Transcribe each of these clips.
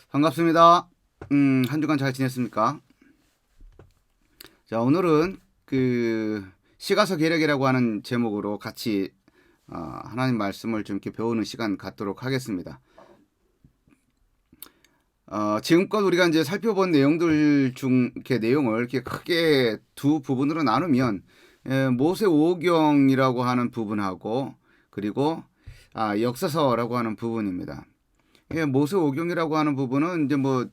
반갑습니다. 한 주간 잘 지냈습니까? 자, 오늘은 시가서 계략이라고 하는 제목으로 같이 하나님 말씀을 좀 이렇게 배우는 시간 갖도록 하겠습니다. 지금껏 우리가 이제 살펴본 내용들 중 이렇게 내용을 이렇게 크게 두 부분으로 나누면 모세 오경이라고 하는 부분하고 그리고 역사서라고 하는 부분입니다. 모세 오경이라고 하는 부분은 이제 뭐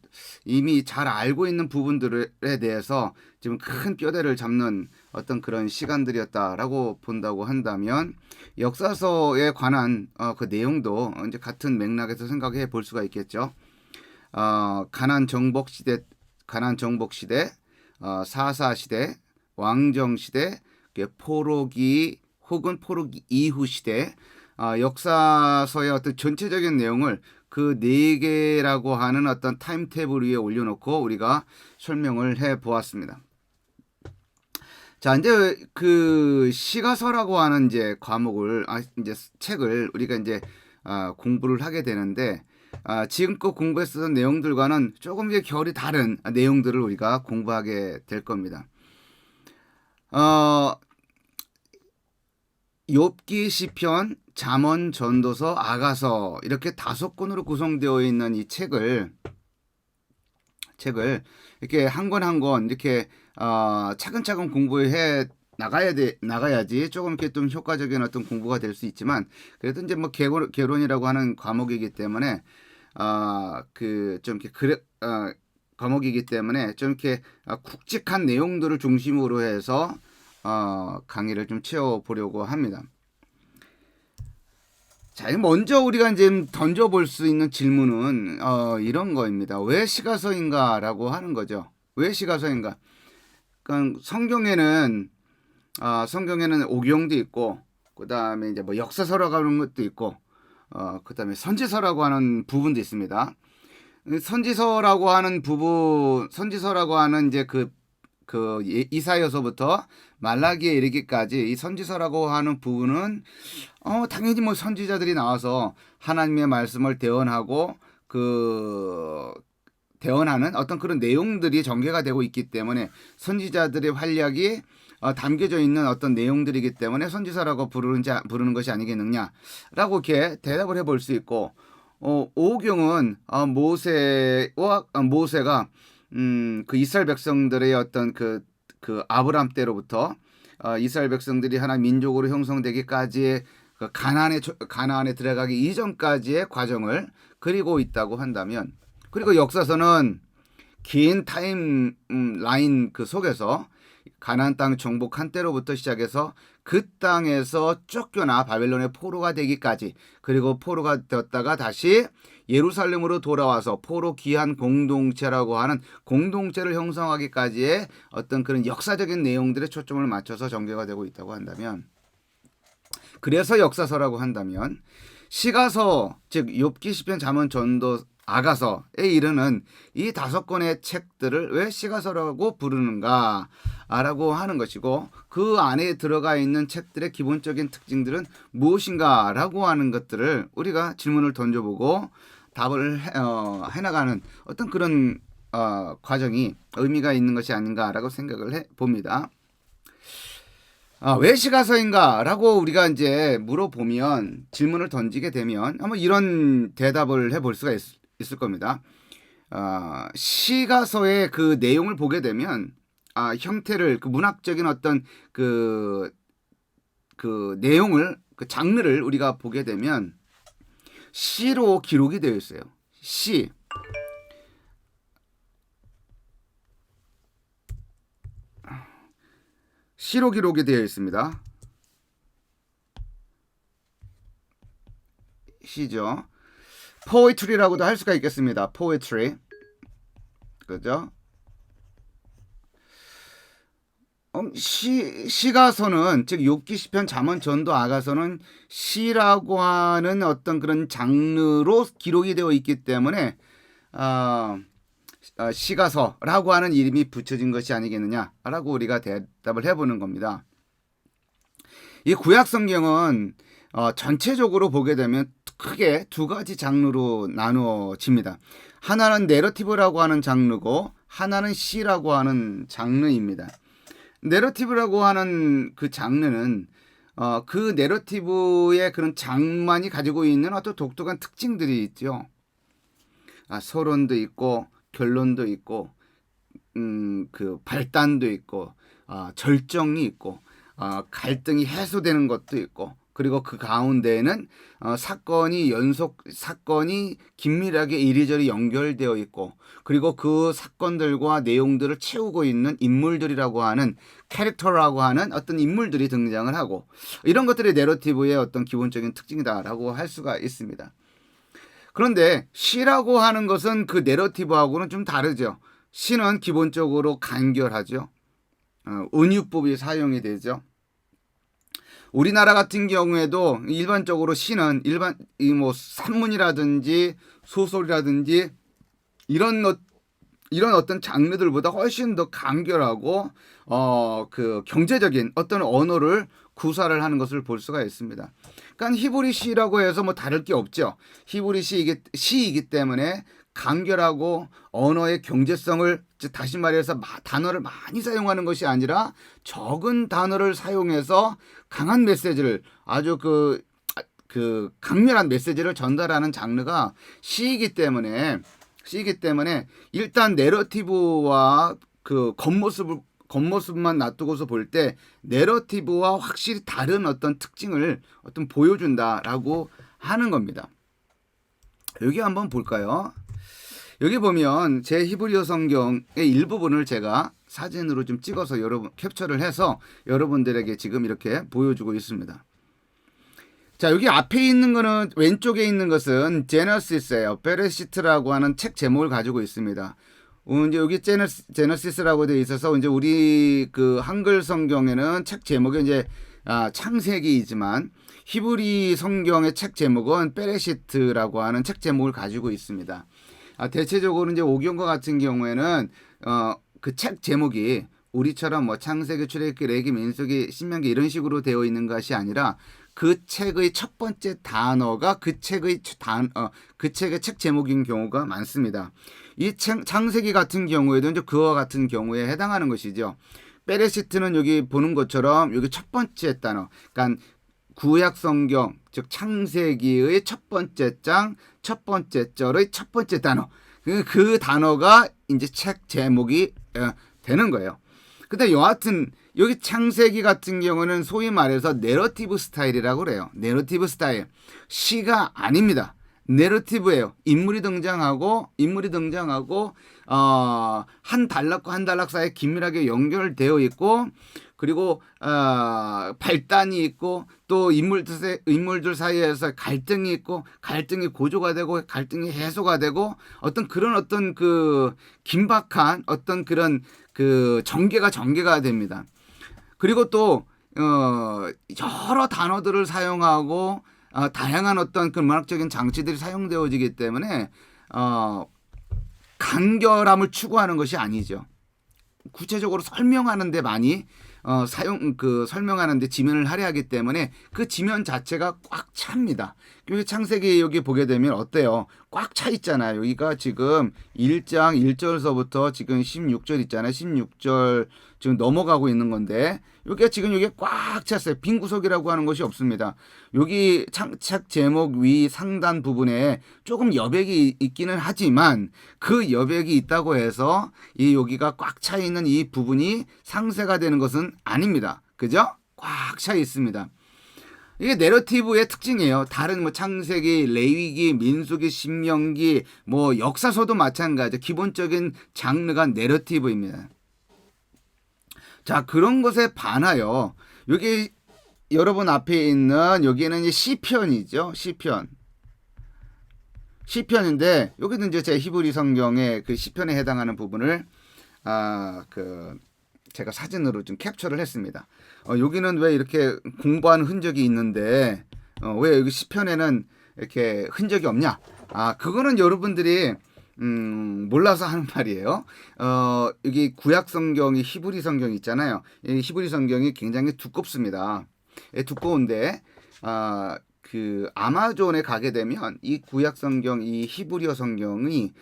이미 잘 알고 있는 부분들에 대해서 지금 큰 뼈대를 잡는 어떤 그런 시간들이었다라고 본다고 한다면 역사서에 관한 그 내용도 이제 같은 맥락에서 생각해 볼 수가 있겠죠. 가나안 정복 시대, 사사 시대, 왕정 시대, 포로기 혹은 포로기 이후 시대, 역사서의 어떤 전체적인 내용을 그 네 개라고 하는 어떤 타임테이블 위에 올려놓고 우리가 설명을 해 보았습니다. 자, 이제 그 시가서라고 하는 이제 과목을 이제 책을 우리가 이제 공부를 하게 되는데 지금껏 공부했었던 내용들과는 조금 이제 결이 다른 내용들을 우리가 공부하게 될 겁니다. 욥기, 시편, 잠언, 전도서, 아가서 이렇게 5권으로 구성되어 있는 이 책을 이렇게 한 권 한 권 이렇게 차근차근 공부해 나가야지 조금 이렇게 좀 효과적인 어떤 공부가 될 수 있지만 그래도 이제 뭐 개론이라고 하는 과목이기 때문에 좀 이렇게 과목이기 때문에 좀 이렇게 굵직한 내용들을 중심으로 해서 강의를 좀 채워보려고 합니다. 자, 먼저 우리가 이제 던져볼 수 있는 질문은 이런 거입니다. 왜 시가서인가라고 하는 거죠. 왜 시가서인가? 그러니까 성경에는 오경도 있고, 그 다음에 이제 뭐 역사서라고 하는 것도 있고, 그 다음에 선지서라고 하는 부분도 있습니다. 선지서라고 하는 이제 이사야서부터 말라기에 이르기까지 이 선지서라고 하는 부분은 당연히 뭐 선지자들이 나와서 하나님의 말씀을 대언하는 어떤 그런 내용들이 전개가 되고 있기 때문에 선지자들의 활약이 담겨져 있는 어떤 내용들이기 때문에 선지서라고 부르는 것이 아니겠느냐라고 이렇게 대답을 해볼 수 있고 오경은 모세가 그 이스라엘 백성들의 어떤 그 아브람 때로부터 이스라엘 백성들이 하나 민족으로 형성되기까지의 그 가나안에 들어가기 이전까지의 과정을 그리고 있다고 한다면, 그리고 역사서는 긴 타임 라인 그 속에서 가나안 땅 정복한 때로부터 시작해서 그 땅에서 쫓겨나 바벨론의 포로가 되기까지, 그리고 포로가 되었다가 다시 예루살렘으로 돌아와서 포로 귀한 공동체라고 하는 공동체를 형성하기까지의 어떤 그런 역사적인 내용들에 초점을 맞춰서 전개가 되고 있다고 한다면, 그래서 역사서라고 한다면 시가서, 즉 욥기, 시편, 잠언, 전도, 아가서에 이르는 이 5권의 책들을 왜 시가서라고 부르는가 라고 하는 것이고, 그 안에 들어가 있는 책들의 기본적인 특징들은 무엇인가 라고 하는 것들을 우리가 질문을 던져보고 답을 해나가는 어떤 그런 과정이 의미가 있는 것이 아닌가라고 생각을 해봅니다. 왜 시가서인가라고 우리가 이제 물어보면, 질문을 던지게 되면 한번 이런 대답을 해볼 수가 있을 겁니다. 시가서의 그 내용을 보게 되면 형태를, 그 문학적인 어떤 그 내용을, 그 장르를 우리가 보게 되면 시로 기록이 되어 있어요. 시로 기록이 되어 있습니다. 시죠. 포에트리라고도 할 수가 있겠습니다. 포에트리. 그죠? 시가서는, 즉 욥기, 시편, 잠언, 전도, 아가서는 시라고 하는 어떤 그런 장르로 기록이 되어 있기 때문에 시가서라고 하는 이름이 붙여진 것이 아니겠느냐라고 우리가 대답을 해보는 겁니다. 이 구약 성경은 전체적으로 보게 되면 크게 두 가지 장르로 나누어집니다. 하나는 내러티브라고 하는 장르고 하나는 시라고 하는 장르입니다. 내러티브라고 하는 그 장르는 그 내러티브의 그런 장만이 가지고 있는 어떤 독특한 특징들이 있죠. 서론도 있고 결론도 있고 그 발단도 있고 절정이 있고 갈등이 해소되는 것도 있고 그리고 그 가운데에는 사건이 긴밀하게 이리저리 연결되어 있고 그리고 그 사건들과 내용들을 채우고 있는 인물들이라고 하는 캐릭터라고 하는 어떤 인물들이 등장을 하고 이런 것들이 내러티브의 어떤 기본적인 특징이다라고 할 수가 있습니다. 그런데 시라고 하는 것은 그 내러티브하고는 좀 다르죠. 시는 기본적으로 간결하죠. 은유법이 사용이 되죠. 우리나라 같은 경우에도 일반적으로 시는 뭐 산문이라든지 소설이라든지 이런 어떤 장르들보다 훨씬 더 간결하고 그 경제적인 어떤 언어를 구사를 하는 것을 볼 수가 있습니다. 그러니까 히브리 시라고 해서 뭐 다를 게 없죠. 히브리 시이기 때문에 간결하고 언어의 경제성을 다시 말해서 단어를 많이 사용하는 것이 아니라 적은 단어를 사용해서 강한 메시지를 아주 그 강렬한 메시지를 전달하는 장르가 시이기 때문에 일단 내러티브와 그 겉모습만 놔두고서 볼 때 내러티브와 확실히 다른 어떤 특징을 보여준다라고 하는 겁니다. 여기 한번 볼까요? 여기 보면 제 히브리어 성경의 일부분을 제가 사진으로 좀 찍어서 캡처를 해서 여러분들에게 지금 이렇게 보여주고 있습니다. 자, 여기 앞에 있는 거는 왼쪽에 있는 것은 제너시스예요. 베레시트라고 하는 책 제목을 가지고 있습니다. 이제 여기 제너시스라고 되어 있어서 이제 우리 그 한글 성경에는 책 제목이 이제 창세기이지만 히브리 성경의 책 제목은 베레시트라고 하는 책 제목을 가지고 있습니다. 대체적으로 이제 오경과 같은 경우에는 그 책 제목이 우리처럼 뭐 창세기, 출애굽기, 레위기, 민수기, 신명기 이런 식으로 되어 있는 것이 아니라 그 책의 첫 번째 단어가 그 책의 책 제목인 경우가 많습니다. 이 창세기 같은 경우에도 이제 그와 같은 경우에 해당하는 것이죠. 베레시트는 여기 보는 것처럼 여기 첫 번째 단어, 그러니까 구약 성경 즉 창세기의 첫 번째 장, 첫 번째 절의 첫 번째 단어, 그 단어가 이제 책 제목이 되는 거예요. 근데 여하튼 여기 창세기 같은 경우는 소위 말해서 내러티브 스타일이라고 그래요. 내러티브 스타일. 시가 아닙니다. 내러티브예요. 인물이 등장하고 한 단락과 한 단락 사이에 긴밀하게 연결되어 있고 그리고 발단이 있고 또 인물들 사이에서 갈등이 있고 갈등이 고조가 되고 갈등이 해소가 되고 어떤 그 긴박한 어떤 그런 그 전개가 됩니다. 그리고 또 여러 단어들을 사용하고 다양한 어떤 그 문학적인 장치들이 사용되어지기 때문에 간결함을 추구하는 것이 아니죠. 구체적으로 설명하는데 많이 설명하는데 지면을 할애하기 때문에 그 지면 자체가 꽉 찹니다. 여기 창세기 여기 보게 되면 어때요? 꽉 차 있잖아요. 여기가 지금 1장 1절서부터 지금 16절 있잖아요. 16절 지금 넘어가고 있는 건데 여기가 지금 여기 꽉 찼어요. 빈 구석이라고 하는 것이 없습니다. 여기 책 제목 위 상단 부분에 조금 여백이 있기는 하지만 그 여백이 있다고 해서 이 여기가 꽉 차 있는 이 부분이 상세가 되는 것은 아닙니다. 그죠? 꽉 차 있습니다. 이게 내러티브의 특징이에요. 다른 뭐 창세기, 레위기, 민수기, 신명기, 뭐 역사서도 마찬가지죠. 기본적인 장르가 내러티브입니다. 자, 그런 것에 반하여 여기 여러분 앞에 있는 여기는 이제 시편이죠. 시편인데 여기는 이제 제 히브리 성경의 그 시편에 해당하는 부분을 제가 사진으로 좀 캡처를 했습니다. 여기는 왜 이렇게 공부한 흔적이 있는데 왜 여기 시편에는 이렇게 흔적이 없냐? 그거는 여러분들이 몰라서 하는 말이에요. 여기 구약 성경이 히브리 성경이 있잖아요. 이 히브리 성경이 굉장히 두껍습니다. 두꺼운데 그 아마존에 가게 되면 이 구약 성경, 이 히브리어 성경이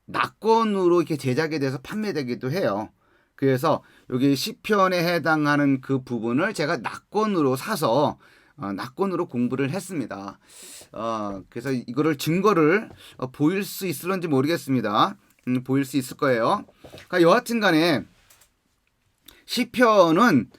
낙권으로 이렇게 제작이 돼서 판매되기도 해요. 그래서 여기 시편에 해당하는 그 부분을 제가 낙권으로 사서 낙권으로 공부를 했습니다. 그래서 이거를 증거를 보일 수 있을런지 모르겠습니다. 보일 수 있을 거예요. 그러니까 여하튼간에 시편은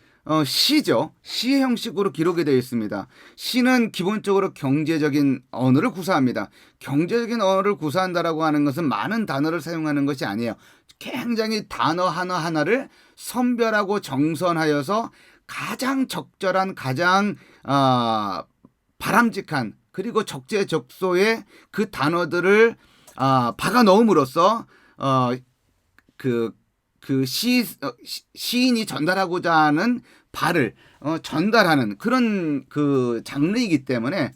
시죠. 시의 형식으로 기록이 되어 있습니다. 시는 기본적으로 경제적인 언어를 구사합니다. 경제적인 언어를 구사한다라고 하는 것은 많은 단어를 사용하는 것이 아니에요. 굉장히 단어 하나하나를 선별하고 정선하여서 가장 적절한, 가장 바람직한, 그리고 적재적소의 그 단어들을 박아 넣음으로써 시인이 전달하고자 하는 바를 전달하는 그런 그 장르이기 때문에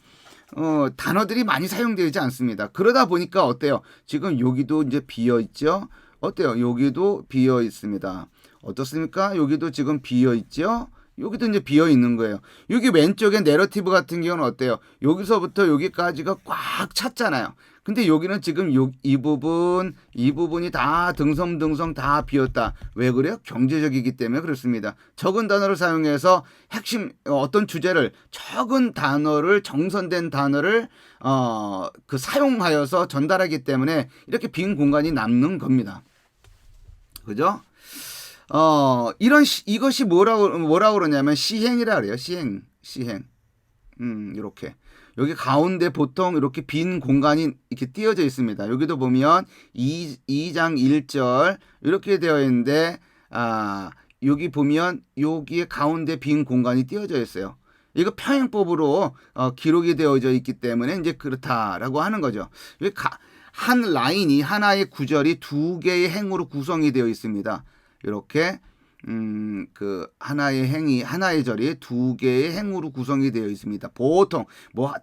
단어들이 많이 사용되지 않습니다. 그러다 보니까 어때요? 지금 여기도 이제 비어 있죠? 어때요? 여기도 비어 있습니다. 어떻습니까? 여기도 지금 비어 있죠? 여기도 이제 비어 있는 거예요. 여기 왼쪽에 내러티브 같은 경우는 어때요? 여기서부터 여기까지가 꽉 찼잖아요. 근데 여기는 지금 이 부분이 다 등성등성 다 비었다. 왜 그래요? 경제적이기 때문에 그렇습니다. 적은 단어를 사용해서 핵심 어떤 주제를 적은 단어를 정선된 단어를 그 사용하여서 전달하기 때문에 이렇게 빈 공간이 남는 겁니다. 그죠? 이것이 뭐라고 그러냐면 시행이라 그래요. 시행. 이렇게. 여기 가운데 보통 이렇게 빈 공간이 이렇게 띄어져 있습니다. 여기도 보면 2장 1절 이렇게 되어 있는데, 여기 보면 여기에 가운데 빈 공간이 띄어져 있어요. 이거 평행법으로 기록이 되어져 있기 때문에 이제 그렇다라고 하는 거죠. 한 라인이 하나의 구절이 두 개의 행으로 구성이 되어 있습니다. 이렇게 그 하나의 절이 두 개의 행으로 구성이 되어 있습니다. 보통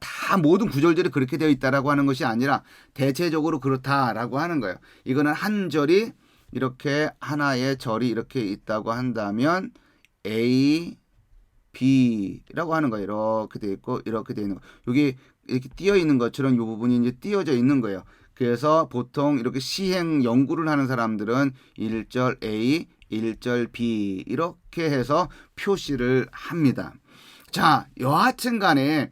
다 모든 구절들이 그렇게 되어 있다라고 하는 것이 아니라 대체적으로 그렇다라고 하는 거예요. 이거는 한 절이 이렇게 하나의 절이 이렇게 있다고 한다면 A, B라고 하는 거예요. 이렇게 되어 있고 이렇게 되어 있는 거. 여기 이렇게 띄어 있는 것처럼 이 부분이 이제 띄어져 있는 거예요. 그래서 보통 이렇게 시행 연구를 하는 사람들은 1절 A, 1절 B 이렇게 해서 표시를 합니다. 자, 여하튼 간에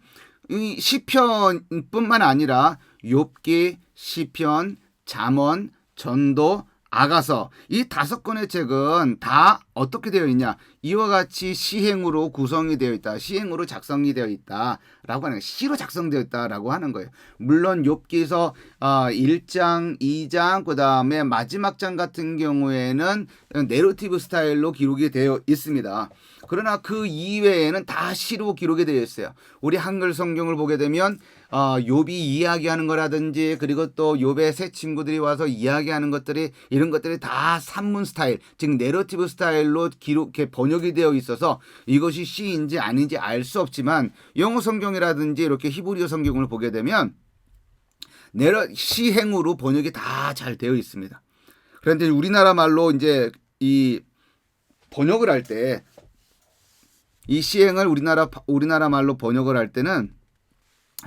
이 시편뿐만 아니라 욥기, 시편, 잠언, 전도, 아가서 이 5권의 책은 다 어떻게 되어 있냐? 이와 같이 시행으로 구성이 되어 있다. 시행으로 작성이 되어 있다라고 하는 거예요. 시로 작성되어 있다라고 하는 거예요. 물론 욥기서 1장, 2장 그다음에 마지막 장 같은 경우에는 내러티브 스타일로 기록이 되어 있습니다. 그러나 그 이외에는 다 시로 기록이 되어 있어요. 우리 한글 성경을 보게 되면 욥이 이야기하는 거라든지 그리고 또 욥의 새 친구들이 와서 이야기하는 것들이 이런 것들이 다 산문 스타일, 즉 내러티브 스타일로 이렇게 번역이 되어 있어서 이것이 시인지 아닌지 알 수 없지만 영어 성경이라든지 이렇게 히브리어 성경을 보게 되면 시행으로 번역이 다 잘 되어 있습니다. 그런데 우리나라 말로 이제 이 번역을 할 때 이 시행을 우리나라 말로 번역을 할 때는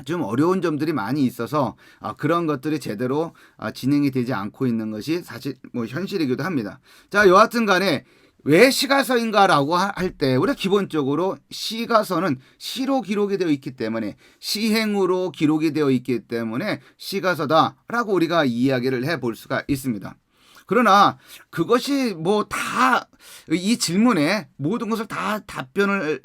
좀 어려운 점들이 많이 있어서 그런 것들이 제대로 진행이 되지 않고 있는 것이 사실 현실이기도 합니다. 자, 여하튼 간에 왜 시가서인가라고 할 때 우리가 기본적으로 시가서는 시로 기록이 되어 있기 때문에 시행으로 기록이 되어 있기 때문에 시가서다라고 우리가 이야기를 해볼 수가 있습니다. 그러나 그것이 다 이 질문에 모든 것을 다 답변을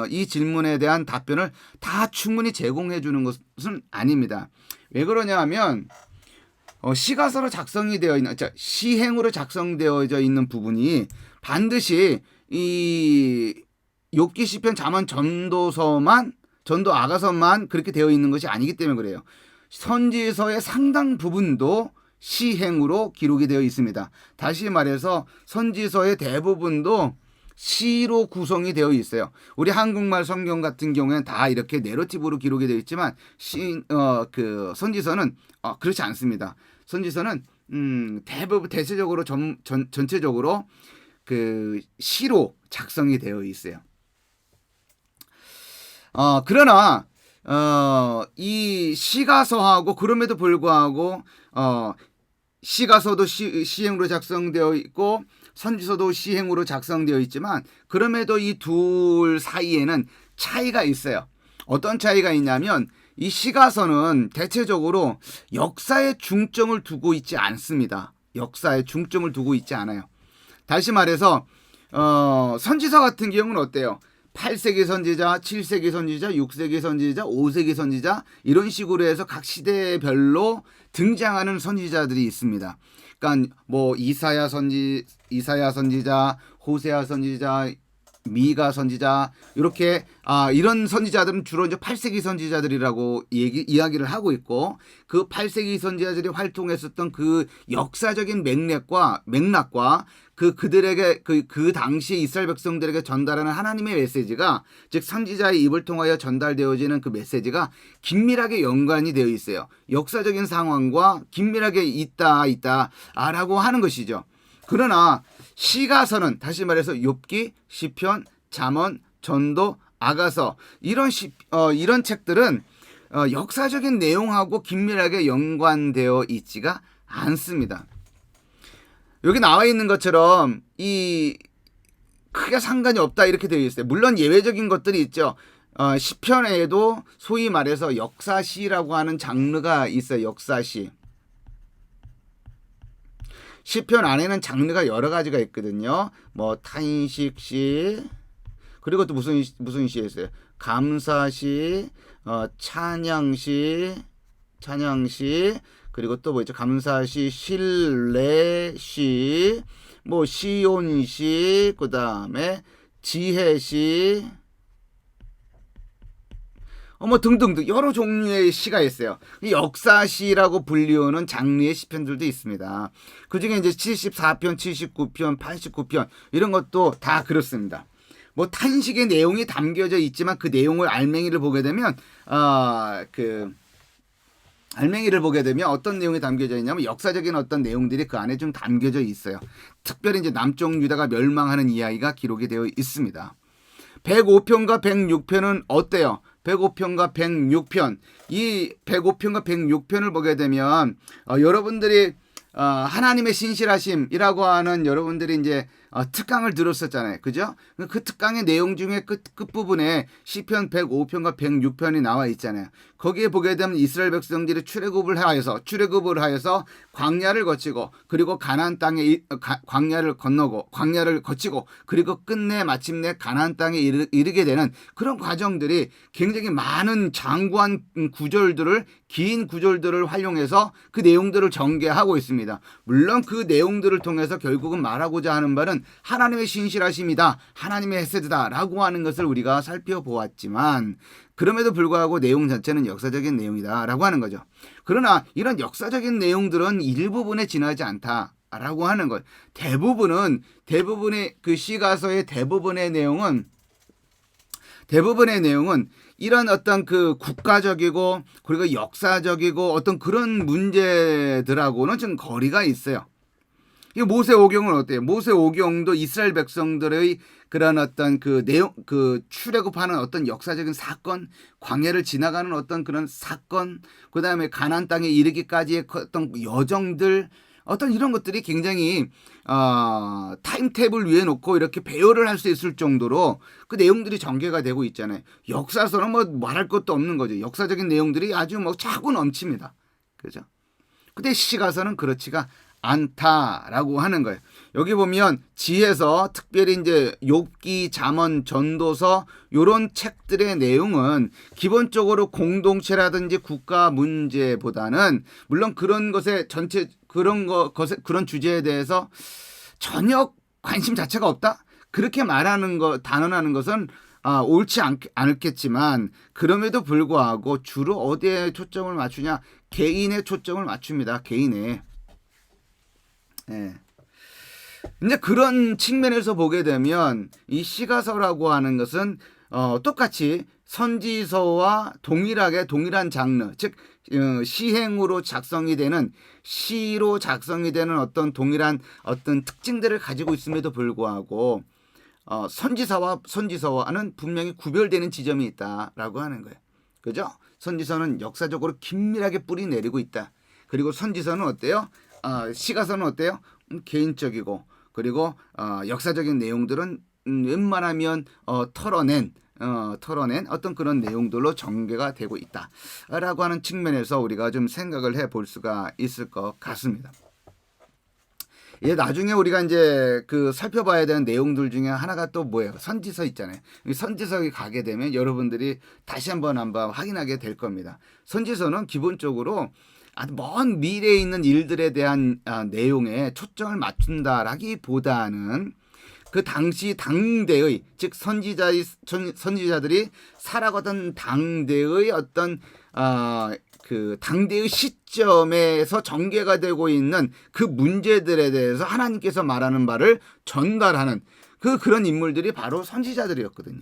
이 질문에 대한 답변을 다 충분히 제공해 주는 것은 아닙니다. 왜 그러냐 하면 시가서로 작성이 되어 있는 시행으로 작성되어져 있는 부분이 반드시 이 욥기 시편 잠언 전도 아가서만 그렇게 되어 있는 것이 아니기 때문에 그래요. 선지서의 상당 부분도 시행으로 기록이 되어 있습니다. 다시 말해서 선지서의 대부분도 시로 구성이 되어 있어요. 우리 한국말 성경 같은 경우에는 다 이렇게 내러티브로 기록이 되어 있지만 그 선지서는 그렇지 않습니다. 선지서는 대체적으로 전체적으로 그 시로 작성이 되어 있어요. 그러나 이 시가서하고 그럼에도 불구하고 시가서도 시행으로 작성되어 있고 선지서도 시행으로 작성되어 있지만 그럼에도 이 둘 사이에는 차이가 있어요. 어떤 차이가 있냐면 이 시가서는 대체적으로 역사에 중점을 두고 있지 않습니다. 역사에 중점을 두고 있지 않아요. 다시 말해서 선지서 같은 경우는 어때요? 8세기 선지자, 7세기 선지자, 6세기 선지자, 5세기 선지자 이런 식으로 해서 각 시대별로 등장하는 선지자들이 있습니다. 그러니까 뭐 이사야 선지자, 호세아 선지자, 미가 선지자 이렇게 이런 선지자들은 주로 이제 8세기 선지자들이라고 이야기를 하고 있고 그 8세기 선지자들이 활동했었던 그 역사적인 맥락과 그들에게 그 당시 이스라엘 백성들에게 전달하는 하나님의 메시지가 즉 선지자의 입을 통하여 전달되어지는 그 메시지가 긴밀하게 연관이 되어 있어요. 역사적인 상황과 긴밀하게 있다라고 하는 것이죠. 그러나 시가서는 다시 말해서 욥기, 시편, 잠언, 전도, 아가서 이런 책들은 역사적인 내용하고 긴밀하게 연관되어 있지가 않습니다. 여기 나와 있는 것처럼 이 크게 상관이 없다 이렇게 되어 있어요. 물론 예외적인 것들이 있죠. 시편에도 소위 말해서 역사시라고 하는 장르가 있어요. 역사시. 시편 안에는 장르가 여러 가지가 있거든요. 뭐 탄식시 그리고 또 무슨 시 있어요? 감사시, 찬양시 그리고 또 뭐 있죠? 감사시, 신뢰시, 뭐 시온시, 그다음에 지혜시 뭐 등등등 여러 종류의 시가 있어요. 역사시라고 불리우는 장르의 시편들도 있습니다. 그중에 이제 74편, 79편, 89편 이런 것도 다 그렇습니다. 뭐 탄식의 내용이 담겨져 있지만 그 내용을 알맹이를 보게 되면 어떤 내용이 담겨져 있냐면 역사적인 어떤 내용들이 그 안에 좀 담겨져 있어요. 특별히 이제 남쪽 유다가 멸망하는 이야기가 기록이 되어 있습니다. 105편과 106편은 어때요? 105편과 106편. 이 105편과 106편을 보게 되면 여러분들이 하나님의 신실하심이라고 하는 여러분들이 이제 특강을 들었었잖아요. 그죠? 그 특강의 내용 중에 끝부분에 시편 105편과 106편이 나와 있잖아요. 거기에 보게 되면 이스라엘 백성들이 출애굽을 하여서 광야를 거치고 그리고 가나안 땅에 광야를 거치고 그리고 끝내 마침내 가나안 땅에 이르게 되는 그런 과정들이 굉장히 많은 장구한 긴 구절들을 활용해서 그 내용들을 전개하고 있습니다. 물론 그 내용들을 통해서 결국은 말하고자 하는 바는 하나님의 신실하심이다. 하나님의 헤세드다라고 하는 것을 우리가 살펴보았지만 그럼에도 불구하고 내용 자체는 역사적인 내용이다라고 하는 거죠. 그러나 이런 역사적인 내용들은 일부분에 지나지 않다라고 하는 것. 대부분의 그 시가서의 대부분의 내용은 이런 어떤 그 국가적이고 그리고 역사적이고 어떤 그런 문제들하고는 좀 거리가 있어요. 이 모세오경은 어때요? 모세오경도 이스라엘 백성들의 그런 어떤 그 내용, 그 출애굽하는 어떤 역사적인 사건, 광야를 지나가는 어떤 그런 사건, 그 다음에 가나안 땅에 이르기까지의 어떤 여정들, 어떤 이런 것들이 굉장히 타임테이블 위에 놓고 이렇게 배열을 할 수 있을 정도로 그 내용들이 전개가 되고 있잖아요. 역사서는 뭐 말할 것도 없는 거죠. 역사적인 내용들이 아주 뭐 차고 넘칩니다. 그죠? 근데 시가서는 그렇지가 않다라고 하는 거예요. 여기 보면 지혜서 특별히 이제 욥기, 잠언, 전도서 이런 책들의 내용은 기본적으로 공동체라든지 국가 문제보다는 물론 그런 것에 그런 주제에 대해서 전혀 관심 자체가 없다. 그렇게 단언하는 것은 옳지 않겠지만 그럼에도 불구하고 주로 어디에 초점을 맞추냐? 개인의 초점을 맞춥니다. 개인의. 예. 이제 그런 측면에서 보게 되면 이 시가서라고 하는 것은 똑같이 선지서와 동일한 장르, 즉 시로 작성이 되는 어떤 동일한 어떤 특징들을 가지고 있음에도 불구하고 선지서와는 분명히 구별되는 지점이 있다라고 하는 거예요. 그죠? 선지서는 역사적으로 긴밀하게 뿌리 내리고 있다. 그리고 선지서는 어때요? 시가서는 어때요? 개인적이고 그리고 역사적인 내용들은 웬만하면 털어낸 어떤 그런 내용들로 전개가 되고 있다라고 하는 측면에서 우리가 좀 생각을 해볼 수가 있을 것 같습니다. 예, 나중에 우리가 이제 그 살펴봐야 되는 내용들 중에 하나가 또 뭐예요? 선지서 있잖아요. 선지서에 가게 되면 여러분들이 다시 한번 확인하게 될 겁니다. 선지서는 기본적으로 아주 먼 미래에 있는 일들에 대한 내용에 초점을 맞춘다라기보다는 그 당시 당대의 즉 선지자들이 살아가던 당대의 어떤 그 당대의 시점에서 전개가 되고 있는 그 문제들에 대해서 하나님께서 말하는 바를 전달하는 그런 인물들이 바로 선지자들이었거든요.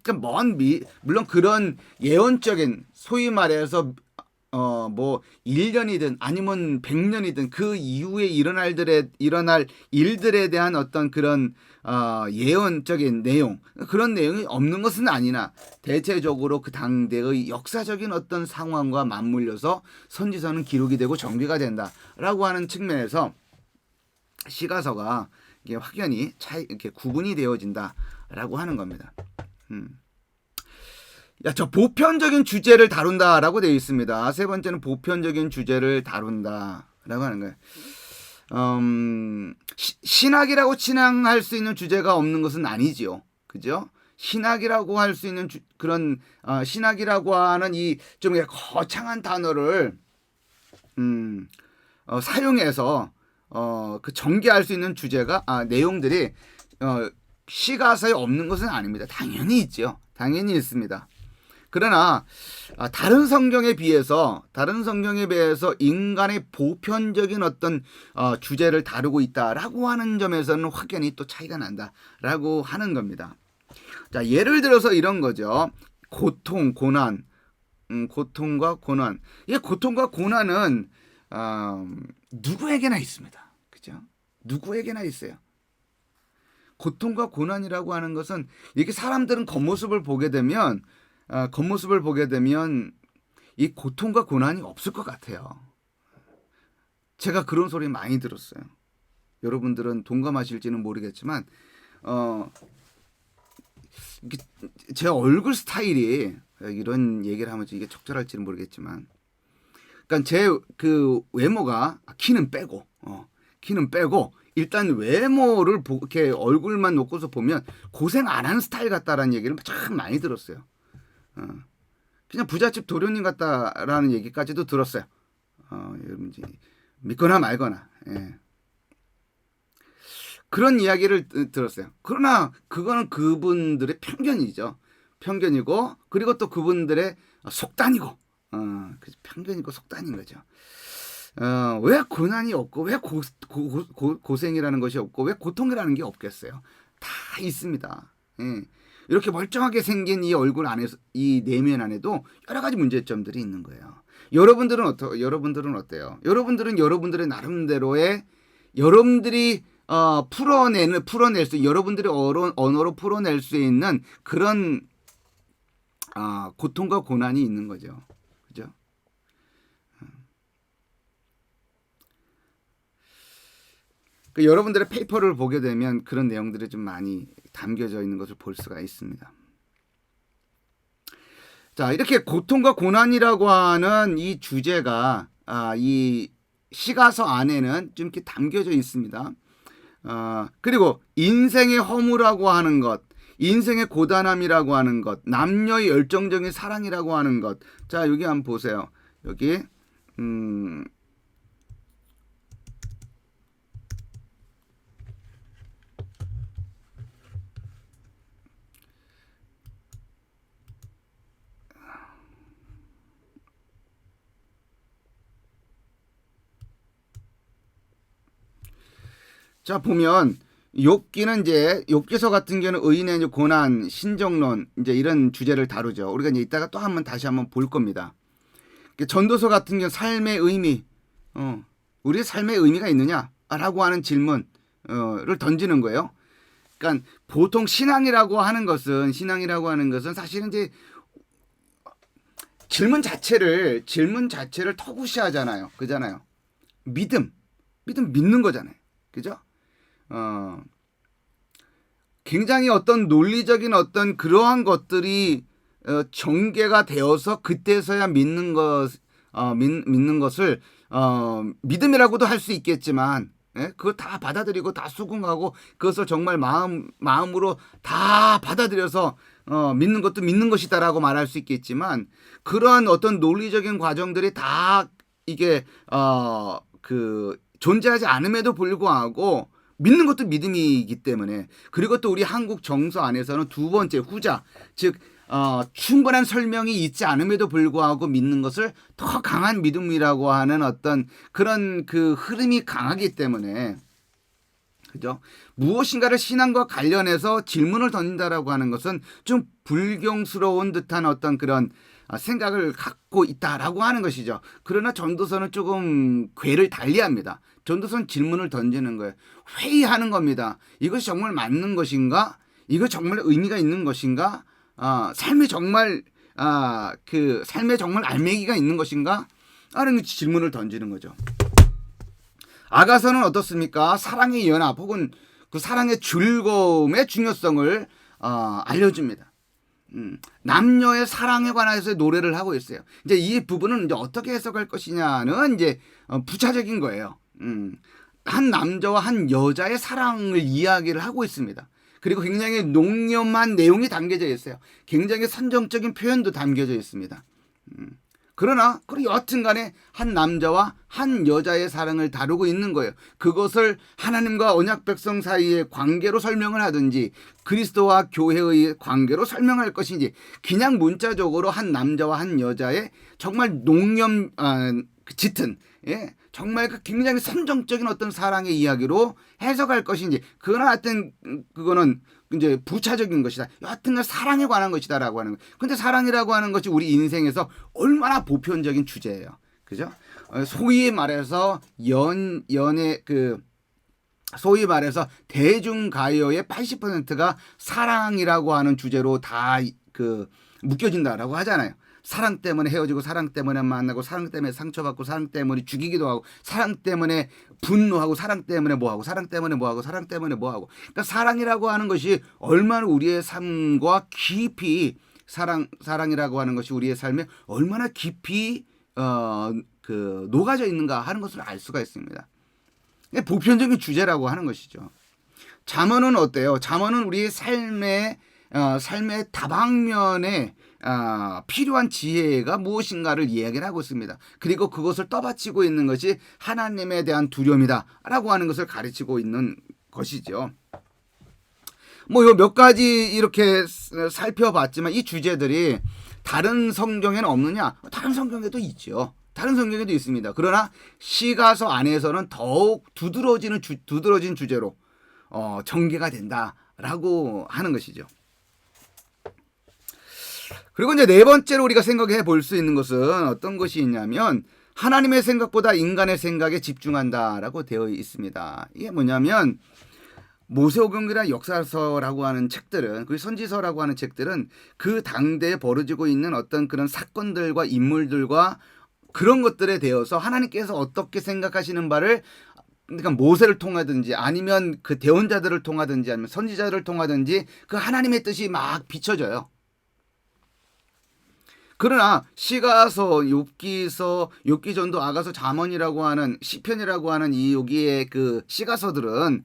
그러니까 물론 그런 예언적인 소위 말해서 뭐 1년이든 아니면 100년이든 그 이후에 일어날 일들에 대한 어떤 그런 예언적인 내용 그런 내용이 없는 것은 아니나 대체적으로 그 당대의 역사적인 어떤 상황과 맞물려서 선지서는 기록이 되고 전개가 된다라고 하는 측면에서 시가서가 이게 확연히 이렇게 구분이 되어진다라고 하는 겁니다. 저 보편적인 주제를 다룬다라고 되어 있습니다. 세 번째는 보편적인 주제를 다룬다라고 하는 거예요. 신학이라고 진행할 수 있는 주제가 없는 것은 아니지요. 그죠? 신학이라고 할 수 있는 그런 신학이라고 하는 이 좀 거창한 단어를 사용해서 그 전개할 수 있는 주제가 내용들이 시가서에 없는 것은 아닙니다. 당연히 있죠. 당연히 있습니다. 그러나 다른 성경에 비해서 인간의 보편적인 어떤 주제를 다루고 있다라고 하는 점에서는 확연히 또 차이가 난다라고 하는 겁니다. 자, 예를 들어서 이런 거죠. 고통, 고난, 고통과 고난. 이 고통과 고난은 누구에게나 있습니다. 그죠? 누구에게나 있어요. 고통과 고난이라고 하는 것은 이렇게 사람들은 겉모습을 보게 되면 이 고통과 고난이 없을 것 같아요. 제가 그런 소리 많이 들었어요. 여러분들은 동감하실지는 모르겠지만 제 얼굴 스타일이 이런 얘기를 하면 이게 적절할지는 모르겠지만 그러니까 제 그 외모가 키는 빼고 일단 외모를 이렇게 얼굴만 놓고서 보면 고생 안 하는 스타일 같다라는 얘기를 참 많이 들었어요. 그냥 부잣집 도련님 같다라는 얘기까지도 들었어요. 여러분 믿거나 말거나 그런 이야기를 들었어요. 그러나 그거는 그분들의 편견이고 그리고 또 그분들의 속단이고 편견이고 속단인 거죠. 왜 고난이 없고 왜 고생이라는 것이 없고 왜 고통이라는 게 없겠어요. 다 있습니다. 이렇게 멀쩡하게 생긴 이 얼굴 안에서 이 내면 안에도 여러 가지 문제점들이 있는 거예요. 여러분들은 어때요? 여러분들은 여러분들의 나름대로의 여러분들이 풀어낼 수 여러분들이 언어로 풀어낼 수 있는 그런 고통과 고난이 있는 거죠. 그죠? 여러분들의 페이퍼를 보게 되면 그런 내용들이 좀 많이 담겨져 있는 것을 볼 수가 있습니다. 자, 이렇게 고통과 고난이라고 하는 이 주제가 이 시가서 안에는 좀 이렇게 담겨져 있습니다. 그리고 인생의 허무라고 하는 것, 인생의 고단함이라고 하는 것, 남녀의 열정적인 사랑이라고 하는 것. 자, 여기 한번 보세요. 여기 자, 보면 욥기는 이제 욥기서 같은 경우는 의인의 고난, 신정론 이제 이런 주제를 다루죠. 우리가 이제 이따가 또 다시 한번 볼 겁니다. 전도서 같은 경우 삶의 의미, 우리의 삶의 의미가 있느냐라고 하는 질문을 던지는 거예요. 그러니까 보통 신앙이라고 하는 것은 사실은 이제 질문 자체를 터부시하잖아요. 그잖아요. 믿음 믿는 거잖아요. 그죠? 굉장히 어떤 논리적인 어떤 그러한 것들이 전개가 되어서 그때서야 믿는 것을 믿음이라고도 할 수 있겠지만, 예? 그걸 다 받아들이고 다 수긍하고 그것을 정말 마음으로 다 받아들여서 믿는 것도 믿는 것이다라고 말할 수 있겠지만, 그러한 어떤 논리적인 과정들이 다 이게 존재하지 않음에도 불구하고 믿는 것도 믿음이기 때문에, 그리고 또 우리 한국 정서 안에서는 두 번째 후자, 즉 충분한 설명이 있지 않음에도 불구하고 믿는 것을 더 강한 믿음이라고 하는 어떤 그런 그 흐름이 강하기 때문에, 그죠? 무엇인가를 신앙과 관련해서 질문을 던진다라고 하는 것은 좀 불경스러운 듯한 어떤 그런 생각을 갖고 있다라고 하는 것이죠. 그러나 전도서는 조금 궤를 달리합니다. 전도서는 질문을 던지는 거예요. 회의하는 겁니다. 이것이 정말 맞는 것인가? 이거 정말 의미가 있는 것인가? 삶에 정말 삶에 정말 알맹이가 있는 것인가? 하는 질문을 던지는 거죠. 아가서는 어떻습니까? 사랑의 연합 혹은 그 사랑의 즐거움의 중요성을 알려줍니다. 남녀의 사랑에 관해서 노래를 하고 있어요. 이제 이 부분은 이제 어떻게 해석할 것이냐는 이제 부차적인 거예요. 한 남자와 한 여자의 사랑을 이야기를 하고 있습니다. 그리고 굉장히 농염한 내용이 담겨져 있어요. 굉장히 선정적인 표현도 담겨져 있습니다. 그러나 여하튼 간에 한 남자와 한 여자의 사랑을 다루고 있는 거예요. 그것을 하나님과 언약 백성 사이의 관계로 설명을 하든지 그리스도와 교회의 관계로 설명할 것인지, 그냥 문자적으로 한 남자와 한 여자의 정말 농염 짙은, 예, 정말 굉장히 선정적인 어떤 사랑의 이야기로 해석할 것인지, 그거는 하여튼 그거는 이제 부차적인 것이다. 여하튼 사랑에 관한 것이다라고 하는 거. 근데 사랑이라고 하는 것이 우리 인생에서 얼마나 보편적인 주제예요. 그죠? 소위 말해서 소위 말해서 대중가요의 80%가 사랑이라고 하는 주제로 다 묶여진다라고 하잖아요. 사랑 때문에 헤어지고, 사랑 때문에 만나고, 사랑 때문에 상처받고, 사랑 때문에 죽이기도 하고, 사랑 때문에 분노하고, 사랑 때문에 뭐하고, 사랑 때문에 뭐하고, 사랑 때문에 뭐하고. 그러니까 사랑이라고 하는 것이 얼마나 우리의 삶과 깊이 사랑이라고 하는 것이 우리의 삶에 얼마나 깊이 녹아져 있는가 하는 것을 알 수가 있습니다. 보편적인 주제라고 하는 것이죠. 잠언은 어때요? 잠언은 우리의 삶의 다방면에 필요한 지혜가 무엇인가를 이야기를 하고 있습니다. 그리고 그것을 떠받치고 있는 것이 하나님에 대한 두려움이다 라고 하는 것을 가르치고 있는 것이죠. 뭐 요 몇 가지 이렇게 살펴봤지만 이 주제들이 다른 성경에는 없느냐? 다른 성경에도 있죠. 다른 성경에도 있습니다. 그러나 시가서 안에서는 더욱 두드러진 주제로 전개가 된다라고 하는 것이죠. 그리고 이제 네 번째로 우리가 생각해 볼 수 있는 것은 어떤 것이 있냐면, 하나님의 생각보다 인간의 생각에 집중한다라고 되어 있습니다. 이게 뭐냐면, 모세오경이나 역사서라고 하는 책들은, 그리고 선지서라고 하는 책들은 그 당대에 벌어지고 있는 어떤 그런 사건들과 인물들과 그런 것들에 대해서 하나님께서 어떻게 생각하시는 바를, 그러니까 모세를 통하든지 아니면 그 대언자들을 통하든지 아니면 선지자들을 통하든지 그 하나님의 뜻이 막 비춰져요. 그러나 시가서, 욥기서, 욥기전도, 아가서, 잠언이라고 하는, 시편이라고 하는 이 여기에 그 시가서들은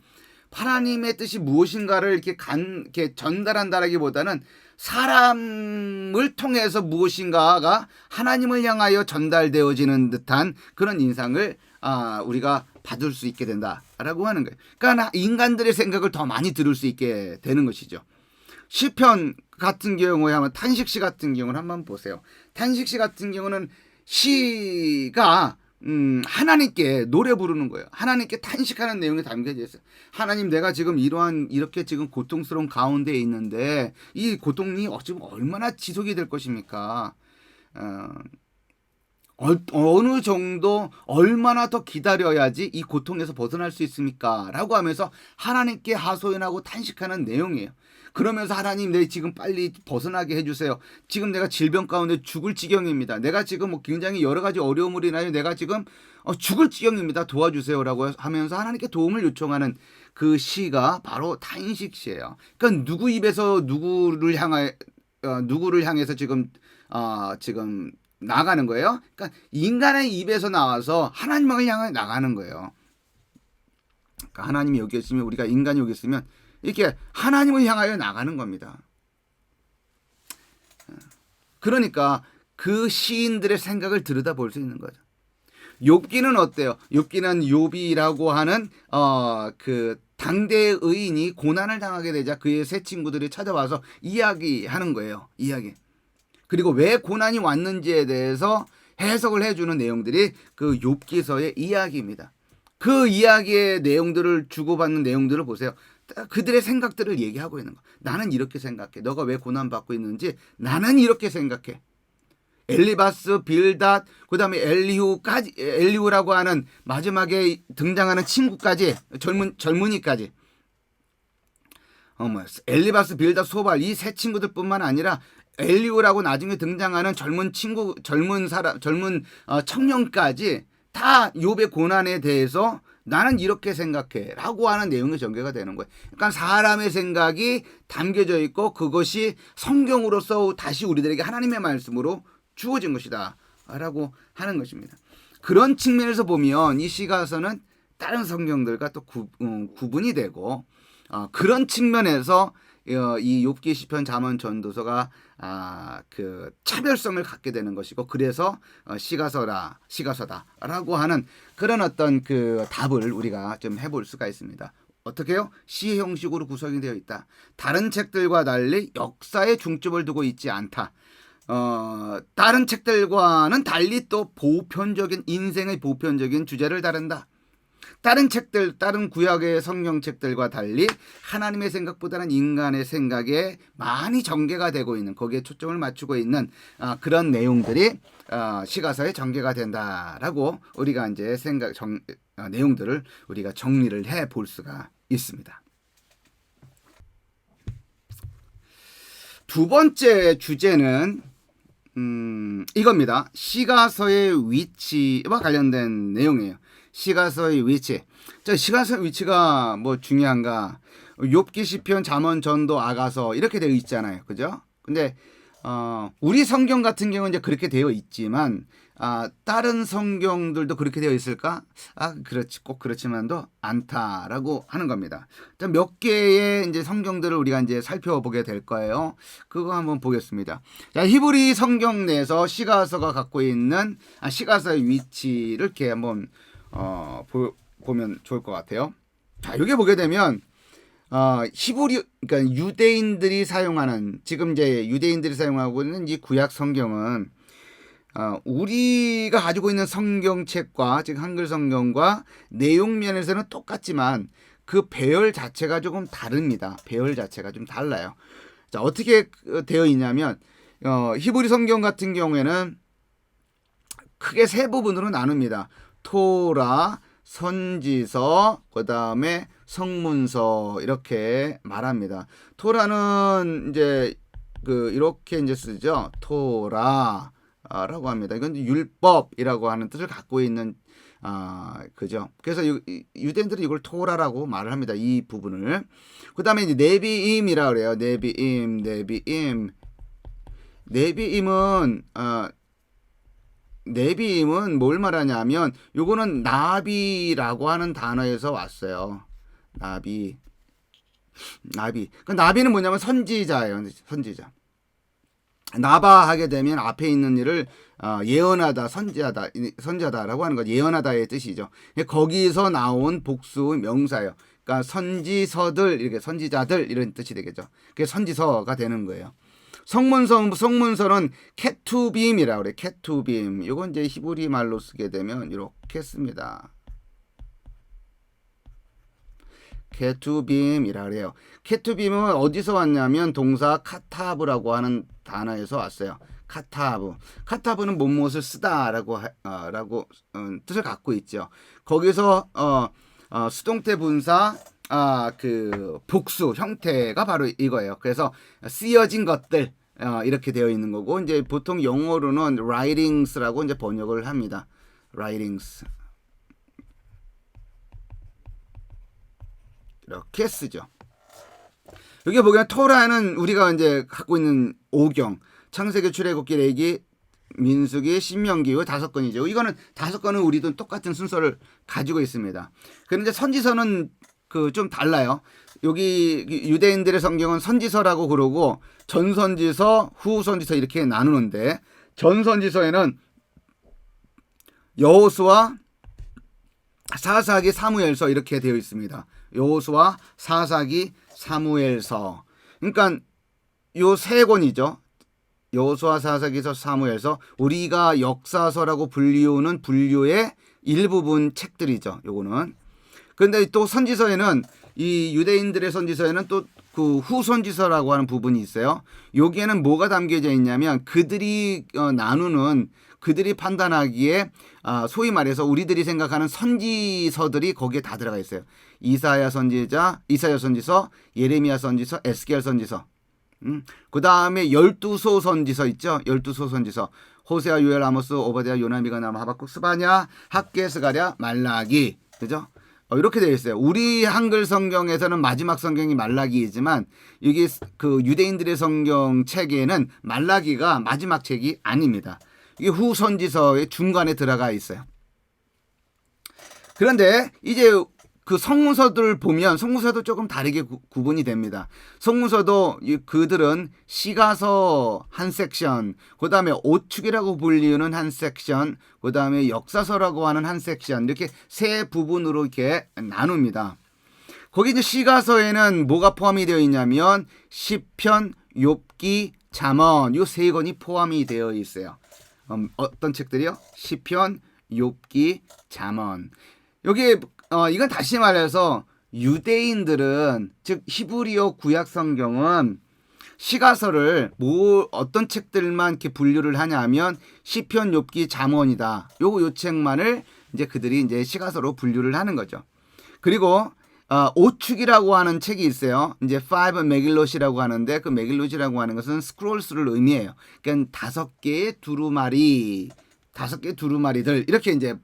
하나님의 뜻이 무엇인가를 이렇게 전달한다라기보다는 사람을 통해서 무엇인가가 하나님을 향하여 전달되어지는 듯한 그런 인상을 우리가 받을 수 있게 된다라고 하는 거예요. 그러니까 인간들의 생각을 더 많이 들을 수 있게 되는 것이죠. 시편 같은 경우에 하면 탄식시 같은 경우는 한번 보세요. 탄식시 같은 경우는 시가 하나님께 노래 부르는 거예요. 하나님께 탄식하는 내용이 담겨져 있어요. 하나님, 내가 지금 이렇게 지금 고통스러운 가운데 있는데 이 고통이 지금 얼마나 지속이 될 것입니까? 어느 정도, 얼마나 더 기다려야지 이 고통에서 벗어날 수 있습니까? 라고 하면서 하나님께 하소연하고 탄식하는 내용이에요. 그러면서 하나님 내 지금 빨리 벗어나게 해주세요. 지금 내가 질병 가운데 죽을 지경입니다. 내가 지금 뭐 굉장히 여러 가지 어려움을 인하여 내가 지금 죽을 지경입니다. 도와주세요라고 하면서 하나님께 도움을 요청하는 그 시가 바로 타인식 시예요. 그러니까 누구 입에서 누구를 향해서 지금 나가는 거예요. 그러니까 인간의 입에서 나와서 하나님을 향해 나가는 거예요. 그러니까 하나님이 여기 있으면, 우리가 인간이 여기 있으면 이렇게 하나님을 향하여 나가는 겁니다. 그러니까 그 시인들의 생각을 들여다볼 수 있는 거죠. 욥기는 어때요? 욥기는 욥이라고 하는 그 당대의 의인이 고난을 당하게 되자 그의 세 친구들이 찾아와서 이야기하는 거예요. 이야기. 그리고 왜 고난이 왔는지에 대해서 해석을 해주는 내용들이 그 욥기서의 이야기입니다. 그 이야기의 내용들을 주고받는 내용들을 보세요. 그들의 생각들을 얘기하고 있는 거. 나는 이렇게 생각해. 너가 왜 고난받고 있는지 나는 이렇게 생각해. 엘리바스, 빌닷, 그 다음에 엘리후라고 하는 마지막에 등장하는 친구까지, 젊은이까지. 엘리바스, 빌닷, 소발 이 세 친구들뿐만 아니라 엘리후라고 나중에 등장하는 젊은 청년까지 다 욥의 고난에 대해서 나는 이렇게 생각해 라고 하는 내용이 전개가 되는 거예요. 그러니까 사람의 생각이 담겨져 있고 그것이 성경으로서 다시 우리들에게 하나님의 말씀으로 주어진 것이다 라고 하는 것입니다. 그런 측면에서 보면 이 시가서는 다른 성경들과 또 구분이 되고 그런 측면에서 이 욥기 시편 잠언 전도서가 그 차별성을 갖게 되는 것이고, 그래서 시가서다라고 하는 그런 어떤 그 답을 우리가 좀 해볼 수가 있습니다. 어떻게요? 시 형식으로 구성이 되어 있다. 다른 책들과 달리 역사에 중점을 두고 있지 않다. 다른 책들과는 달리 또 인생의 보편적인 주제를 다룬다. 다른 구약의 성경책들과 달리 하나님의 생각보다는 인간의 생각에 많이 전개가 되고 있는, 거기에 초점을 맞추고 있는 그런 내용들이 시가서에 전개가 된다라고 우리가 이제 내용들을 우리가 정리를 해 볼 수가 있습니다. 두 번째 주제는 이겁니다. 시가서의 위치와 관련된 내용이에요. 시가서의 위치. 자, 시가서의 위치가 뭐 중요한가? 욥기, 시편, 잠언, 전도, 아가서 이렇게 되어 있잖아요. 그죠? 근데 우리 성경 같은 경우는 이제 그렇게 되어 있지만 다른 성경들도 그렇게 되어 있을까? 꼭 그렇지만도 않다라고 하는 겁니다. 자, 몇 개의 이제 성경들을 우리가 이제 살펴보게 될 거예요. 그거 한번 보겠습니다. 자, 히브리 성경 내에서 시가서가 갖고 있는 시가서의 위치를 이렇게 한번 보면 좋을 것 같아요. 자, 여기 보게 되면 그러니까 유대인들이 사용하는, 지금 이제 유대인들이 사용하고 있는 이 구약 성경은 우리가 가지고 있는 성경책과, 즉 한글 성경과 내용 면에서는 똑같지만 그 배열 자체가 조금 다릅니다. 배열 자체가 좀 달라요. 자, 어떻게 되어 있냐면 히브리 성경 같은 경우에는 크게 세 부분으로 나눕니다. 토라, 선지서, 그 다음에 성문서 이렇게 말합니다. 토라는 이제 이렇게 이제 쓰죠. 토라라고 합니다. 이건 율법이라고 하는 뜻을 갖고 있는 그죠. 그래서 유대인들이 이걸 토라라고 말을 합니다. 이 부분을. 그 다음에 이제 네비임이라고 그래요. 네비임은 뭘 말하냐면 요거는 나비라고 하는 단어에서 왔어요. 나비. 그 나비는 뭐냐면 선지자예요. 선지자. 나바 하게 되면 앞에 있는 일을 예언하다, 선지하다라고 하는 거, 예언하다의 뜻이죠. 거기서 나온 복수 명사예요. 그러니까 선지서들, 이렇게 선지자들 이런 뜻이 되겠죠. 그게 선지서가 되는 거예요. 성문서는 케투빔이라고 그래요. 케투빔. 이건 이제 히브리 말로 쓰게 되면 이렇게 씁니다. 케투빔이라고 그래요. 케투빔은 어디서 왔냐면 동사 카타브라고 하는 단어에서 왔어요. 카타브는 무엇을 쓰다라고 뜻을 갖고 있죠. 거기서 수동태 분사 그 복수 형태가 바로 이거예요. 그래서 쓰여진 것들 이렇게 되어 있는 거고, 이제 보통 영어로는 writings라고 이제 번역을 합니다. writings 이렇게 쓰죠. 여기 보면 토라는 우리가 이제 갖고 있는 오경, 창세기, 출애굽기, 레위기, 민수기, 신명기, 이 5권이죠. 이거는 5권은 우리도 똑같은 순서를 가지고 있습니다. 그런데 선지서는 그 좀 달라요. 여기 유대인들의 성경은 선지서라고 그러고 전선지서, 후선지서 이렇게 나누는데, 전선지서에는 여호수아, 사사기, 사무엘서 이렇게 되어 있습니다. 여호수아, 사사기, 사무엘서. 그러니까 요 3권이죠. 여호수아, 사사기서, 사무엘서. 우리가 역사서라고 불리우는 분류의 일부분 책들이죠. 요거는. 그런데 또 선지서에는, 이 유대인들의 선지서에는 또 그 후선지서라고 하는 부분이 있어요. 여기에는 뭐가 담겨져 있냐면 그들이 나누는, 그들이 판단하기에 소위 말해서 우리들이 생각하는 선지서들이 거기에 다 들어가 있어요. 이사야 선지서, 예레미야 선지서, 에스겔 선지서. 그 다음에 12소 선지서 있죠. 12소 선지서. 호세아, 요엘, 아모스, 오바댜, 요나, 미가, 나마, 하박국, 스바냐, 학개, 스가랴, 말라기. 그죠? 이렇게 되어 있어요. 우리 한글 성경에서는 마지막 성경이 말라기이지만, 이게 그 유대인들의 성경 책에는 말라기가 마지막 책이 아닙니다. 이게 후선지서의 중간에 들어가 있어요. 그런데 이제 그 성문서들 보면 성문서도 조금 다르게 구분이 됩니다. 성문서도 그들은 시가서 한 섹션, 그 다음에 오축이라고 불리우는 한 섹션, 그 다음에 역사서라고 하는 한 섹션, 이렇게 3부분으로 이렇게 나눕니다. 거기 이제 시가서에는 뭐가 포함이 되어 있냐면 시편, 욥기, 잠언, 이 3권이 포함이 되어 있어요. 어떤 책들이요? 시편, 욥기, 잠언. 여기 이건 다시 말해서 유대인들은, 즉 히브리어 구약 성경은 시가서를 어떤 책들만 이렇게 분류를 하냐면 시편, 욥기, 잠언이다. 요 책만을 이제 그들이 이제 시가서로 분류를 하는 거죠. 그리고 오축이라고 하는 책이 있어요. 이제 5 메길롯이라고 하는데, 그 메길롯이라고 하는 것은 스크롤스를 의미해요. 그러니까 5개의 두루마리들 이렇게 이제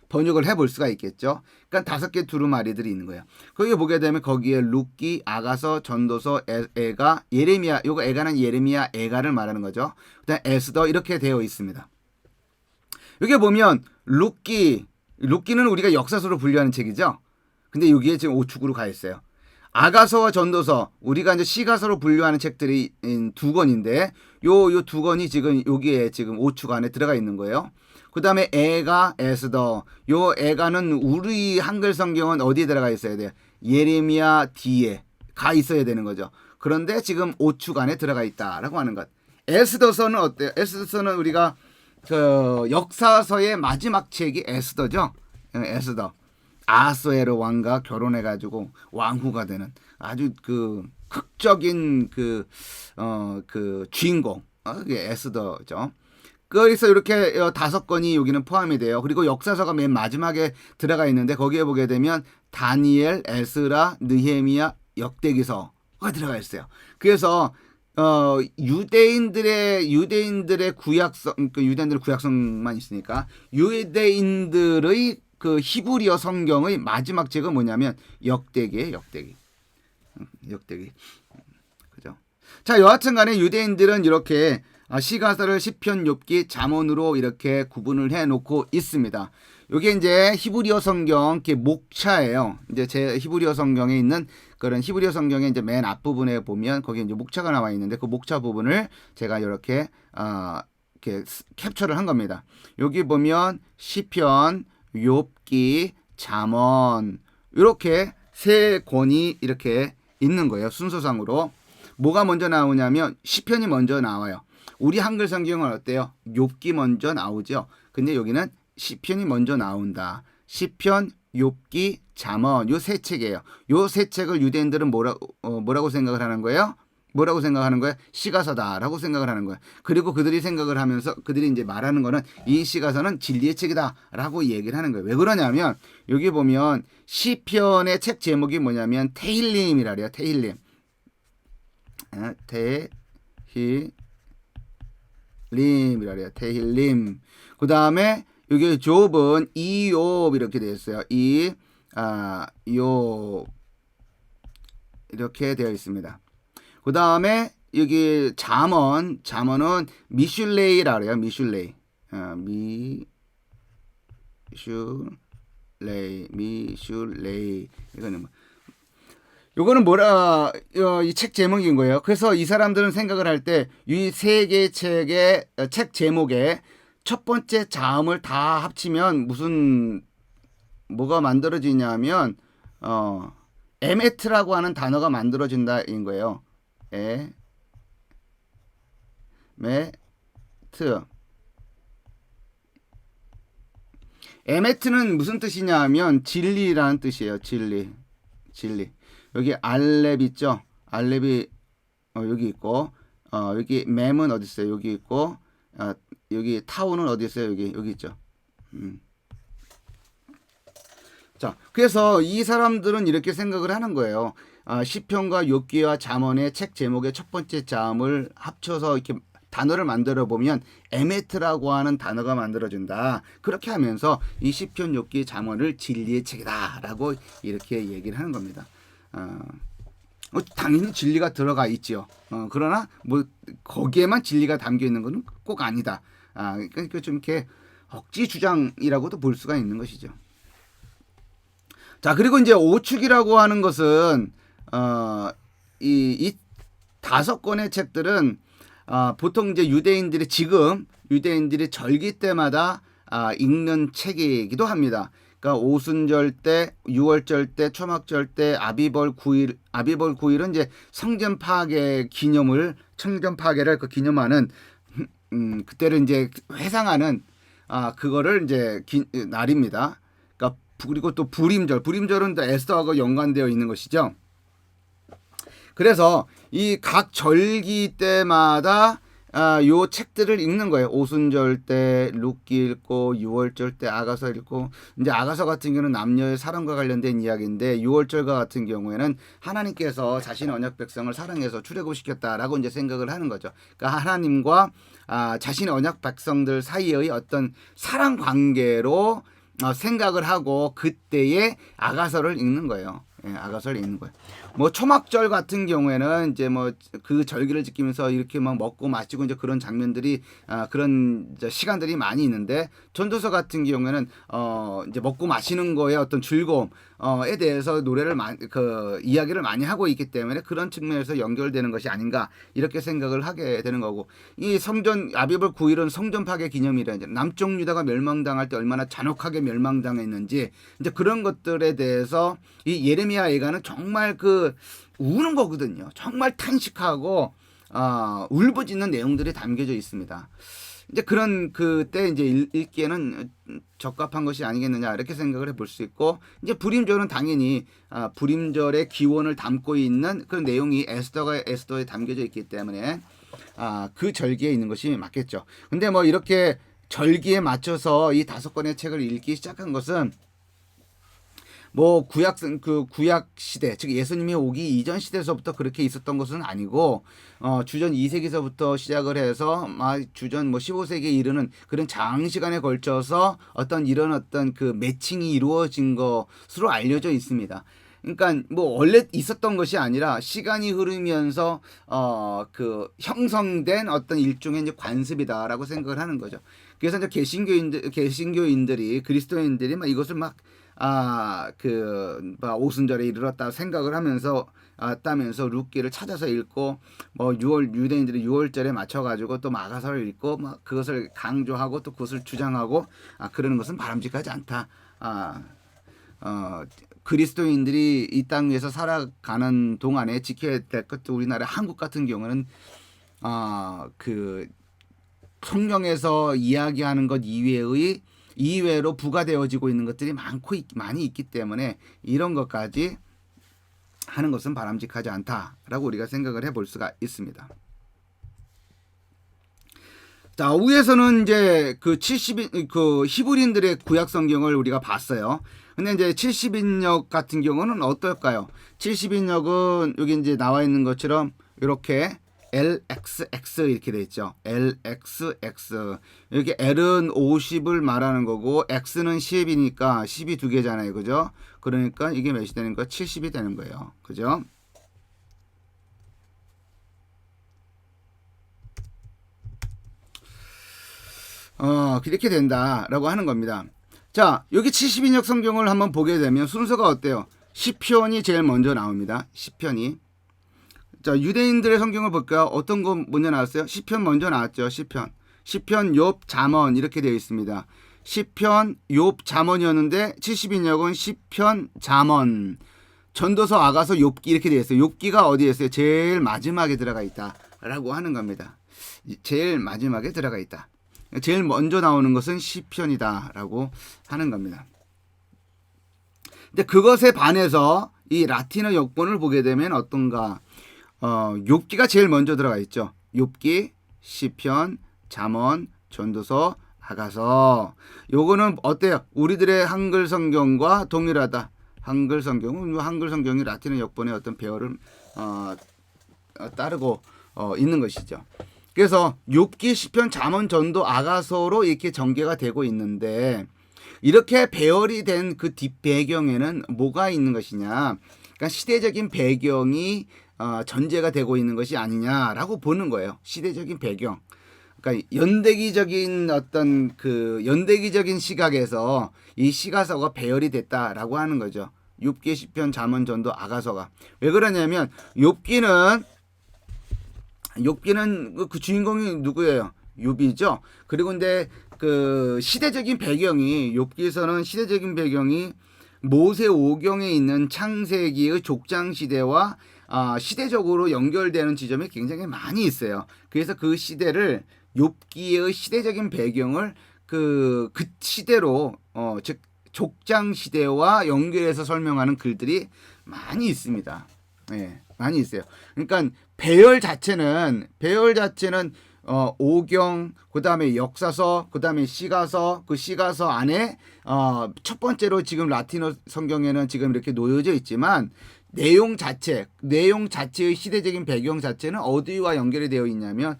번역을 해볼 수가 있겠죠. 그러니까 5개 두루마리들이 있는 거예요. 거기에 보게 되면 거기에 룻기, 아가서, 전도서, 에가, 예레미야, 요거 에가는 예레미야, 에가를 말하는 거죠. 그다음 에스더 이렇게 되어 있습니다. 여기 보면 룻기는 우리가 역사서로 분류하는 책이죠. 근데 여기에 지금 오축으로 가 있어요. 아가서와 전도서, 우리가 이제 시가서로 분류하는 책들이 2권인데 요 2권이 지금 여기에 지금 오축 안에 들어가 있는 거예요. 그 다음에 에가, 에스더. 요 에가는 우리 한글 성경은 어디에 들어가 있어야 돼요? 예레미야 뒤에 가 있어야 되는 거죠. 그런데 지금 오축 안에 들어가 있다라고 하는 것. 에스더서는 어때요? 에스더서는 우리가 그 역사서의 마지막 책이 에스더죠. 에스더. 아하스웨로 왕과 결혼해가지고 왕후가 되는 아주 그 극적인 그 주인공. 그게 에스더죠. 그래서 이렇게 5권이 여기는 포함이 돼요. 그리고 역사서가 맨 마지막에 들어가 있는데 거기에 보게 되면 다니엘, 에스라, 느헤미야, 역대기서가 들어가 있어요. 그래서 유대인들의 구약성, 유대인들의 구약성만 있으니까 유대인들의 그 히브리어 성경의 마지막 책은 뭐냐면 역대기예요. 역대기. 그죠? 자, 여하튼간에 유대인들은 이렇게 시가서를 시편, 욥기, 잠언으로 이렇게 구분을 해놓고 있습니다. 이게 이제 히브리어 성경 이렇게 목차예요. 이제 제 히브리어 성경에 있는 그런 히브리어 성경의 이제 맨 앞부분에 보면 거기 이제 목차가 나와 있는데 그 목차 부분을 제가 이렇게 캡처를 한 겁니다. 여기 보면 시편, 욥기, 잠언 이렇게 3권이 이렇게 있는 거예요. 순서상으로. 뭐가 먼저 나오냐면 시편이 먼저 나와요. 우리 한글 성경은 어때요? 욥기 먼저 나오죠. 근데 여기는 시편이 먼저 나온다. 시편, 욥기, 잠언 요 3책이에요. 요 3책을 유대인들은 뭐라고 생각을 하는 거예요? 뭐라고 생각하는 거야? 시가서다라고 생각을 하는 거야. 그리고 그들이 생각을 하면서 그들이 이제 말하는 거는 이 시가서는 진리의 책이다라고 얘기를 하는 거예요. 왜 그러냐면 여기 보면 시편의 책 제목이 뭐냐면 테힐림이라 그래요. 테힐림. 테힐림이라 그래요. 테힐림. 그 다음에 여기 욥은 이욥 이렇게 되어 있어요. 욥 이렇게 되어 있습니다. 그 다음에 여기 잠언은 미슐레이라 그래요. 미슐레이. 미슐레이. 이거는 요거는 이 책 제목인 거예요. 그래서 이 사람들은 생각을 할 때 이 세 개의 책의 책 제목에 첫 번째 자음을 다 합치면 뭐가 만들어지냐면 에메트라고 하는 단어가 만들어진다인 거예요. 에메트는 무슨 뜻이냐면 진리라는 뜻이에요. 진리. 여기 알렙 있죠? 알렙이 여기 있고 여기 mem은 어디 있어요? 여기 있고 여기 타우는 어디 있어요? 여기 있죠. 자, 그래서 이 사람들은 이렇게 생각을 하는 거예요. 시편과 욥기와 잠언의 책 제목의 첫 번째 자음을 합쳐서 이렇게 단어를 만들어 보면 에메트라고 하는 단어가 만들어진다. 그렇게 하면서 이 시편, 욥기, 잠언을 진리의 책이다라고 이렇게 얘기를 하는 겁니다. 당연히 진리가 들어가 있죠. 그러나 뭐 거기에만 진리가 담겨 있는 것은 꼭 아니다. 그러니까 좀 이렇게 억지 주장이라고도 볼 수가 있는 것이죠. 자, 그리고 이제 오축이라고 하는 것은 이 5권의 책들은 보통 이제 유대인들이 절기 때마다 읽는 책이기도 합니다. 그러니까 오순절 때, 유월절 때, 초막절 때, 아비벌 9일은 이제 성전 파괴 파괴를 기념하는 그때를 이제 회상하는 그거를 이제 날입니다. 그러니까 그리고 또 불임절은 또 에스더하고 연관되어 있는 것이죠. 그래서 이 각 절기 때마다 요 책들을 읽는 거예요. 오순절 때 룻기 읽고, 유월절 때 아가서 읽고. 이제 아가서 같은 경우는 남녀의 사랑과 관련된 이야기인데, 유월절과 같은 경우에는 하나님께서 자신의 언약 백성을 사랑해서 출애굽시켰다라고 이제 생각을 하는 거죠. 그러니까 하나님과 자신의 언약 백성들 사이의 어떤 사랑 관계로 생각을 하고 그때의 아가서를 읽는 거예요. 아가서를 읽는 거예요. 뭐 초막절 같은 경우에는 이제 뭐 그 절기를 지키면서 이렇게 막 먹고 마시고 이제 그런 장면들이 그런 이제 시간들이 많이 있는데, 전도서 같은 경우에는 이제 먹고 마시는 거에 어떤 즐거움에 대해서 이야기를 많이 하고 있기 때문에 그런 측면에서 연결되는 것이 아닌가 이렇게 생각을 하게 되는 거고, 이 아비벌 9일은 성전 파괴 기념이라 이제 남쪽 유다가 멸망당할 때 얼마나 잔혹하게 멸망당했는지 이제 그런 것들에 대해서 이 예레미야 예가는 정말 우는 거거든요. 정말 탄식하고 울부짖는 내용들이 담겨져 있습니다. 이제 그런 그때 이제 읽기에는 적합한 것이 아니겠느냐 이렇게 생각을 해볼 수 있고, 이제 불임절은 당연히 불임절의 기원을 담고 있는 그런 내용이 에스더에 담겨져 있기 때문에 그 절기에 있는 것이 맞겠죠. 근데 뭐 이렇게 절기에 맞춰서 이 5권의 책을 읽기 시작한 것은 뭐 구약 시대, 즉 예수님이 오기 이전 시대에서부터 그렇게 있었던 것은 아니고 주전 2세기서부터 시작을 해서 주전 15세기에 이르는 그런 장시간에 걸쳐서 이런 어떤 그 매칭이 이루어진 것으로 알려져 있습니다. 그러니까 뭐 원래 있었던 것이 아니라 시간이 흐르면서 형성된 어떤 일종의 이제 관습이다라고 생각을 하는 거죠. 그래서 이제 개신교인들이 그리스도인들이 이것을 오순절에 이르렀다 생각을 하면서 따면서 룻기를 찾아서 읽고, 유대인들이 6월절에 맞춰가지고 또 아가서를 읽고 그것을 강조하고 또 그것을 주장하고 그러는 것은 바람직하지 않다. 그리스도인들이 이 땅 위에서 살아가는 동안에 지켜야 될 것도 우리나라 한국 같은 경우는 성경에서 이야기하는 것 이외로 부과되어지고 있는 것들이 많이 있기 때문에 이런 것까지 하는 것은 바람직하지 않다라고 우리가 생각을 해볼 수가 있습니다. 자, 위에서는 이제 그 히브리인들의 구약 성경을 우리가 봤어요. 근데 이제 70인역 같은 경우는 어떨까요? 70인역은 여기 이제 나와 있는 것처럼 이렇게 LXX 이렇게 돼 있죠. LXX. 이렇게 L은 50을 말하는 거고 X는 10이니까 10이 두 개잖아요. 그죠? 그러니까 이게 몇이 되는 거? 70이 되는 거예요. 그죠? 이렇게 된다라고 하는 겁니다. 자, 여기 70인역 성경을 한번 보게 되면 순서가 어때요? 시편이 제일 먼저 나옵니다. 시편이. 자, 유대인들의 성경을 볼까요? 어떤 거 먼저 나왔어요? 시편 먼저 나왔죠. 시편, 욥, 잠언 이렇게 되어 있습니다. 시편, 욥, 잠언이었는데 70인역은 시편, 잠언, 전도서, 아가서, 욥기 이렇게 되어 있어요. 욥기가 어디에 있어요? 제일 마지막에 들어가 있다라고 하는 겁니다. 제일 마지막에 들어가 있다. 제일 먼저 나오는 것은 시편이다라고 하는 겁니다. 근데 그것에 반해서 이 라틴어 역본을 보게 되면 어떤가? 욥기가 제일 먼저 들어가 있죠. 욥기, 시편, 잠언, 전도서, 아가서. 요거는 어때요? 우리들의 한글 성경과 동일하다. 한글 성경이 라틴어 역본의 어떤 배열을 따르고 있는 것이죠. 그래서 욥기, 시편, 잠언, 전도, 아가서로 이렇게 전개가 되고 있는데 이렇게 배열이 된 그 뒷배경에는 뭐가 있는 것이냐? 그러니까 시대적인 배경이 전제가 되고 있는 것이 아니냐라고 보는 거예요. 시대적인 배경. 그러니까 연대기적인 어떤 그 연대기적인 시각에서 이 시가서가 배열이 됐다라고 하는 거죠. 욥기, 시편, 잠언, 전도, 아가서가. 왜 그러냐면 욥기는 그 주인공이 누구예요? 욥이죠. 그리고 근데 그 시대적인 배경이 욥기에서는 시대적인 배경이 모세 오경에 있는 창세기의 족장 시대와 시대적으로 연결되는 지점이 굉장히 많이 있어요. 그래서 그 시대를 욥기의 시대적인 배경을 그 시대로 즉 족장 시대와 연결해서 설명하는 글들이 많이 있습니다. 네, 많이 있어요. 그러니까 배열 자체는 오경, 그다음에 역사서, 그다음에 시가서, 그 시가서 안에 첫 번째로 지금 라틴어 성경에는 지금 이렇게 놓여져 있지만 내용 자체의 시대적인 배경 자체는 어디와 연결이 되어 있냐면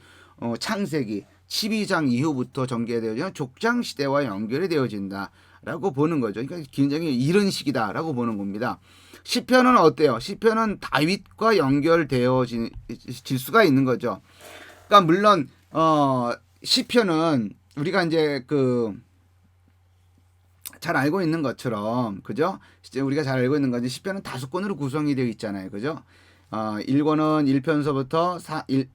창세기 12장 이후부터 전개되어지는 족장 시대와 연결이 되어진다라고 보는 거죠. 그러니까 굉장히 이른 시기다라고 보는 겁니다. 시편은 어때요? 시편은 다윗과 연결되어질 수가 있는 거죠. 그러니까 물론 시편은 우리가 이제 그 잘 알고 있는 것처럼 그죠? 우리가 잘 알고 있는 건지 시편은 5권으로 구성이 되어 있잖아요. 그죠? 1권은 1편서부터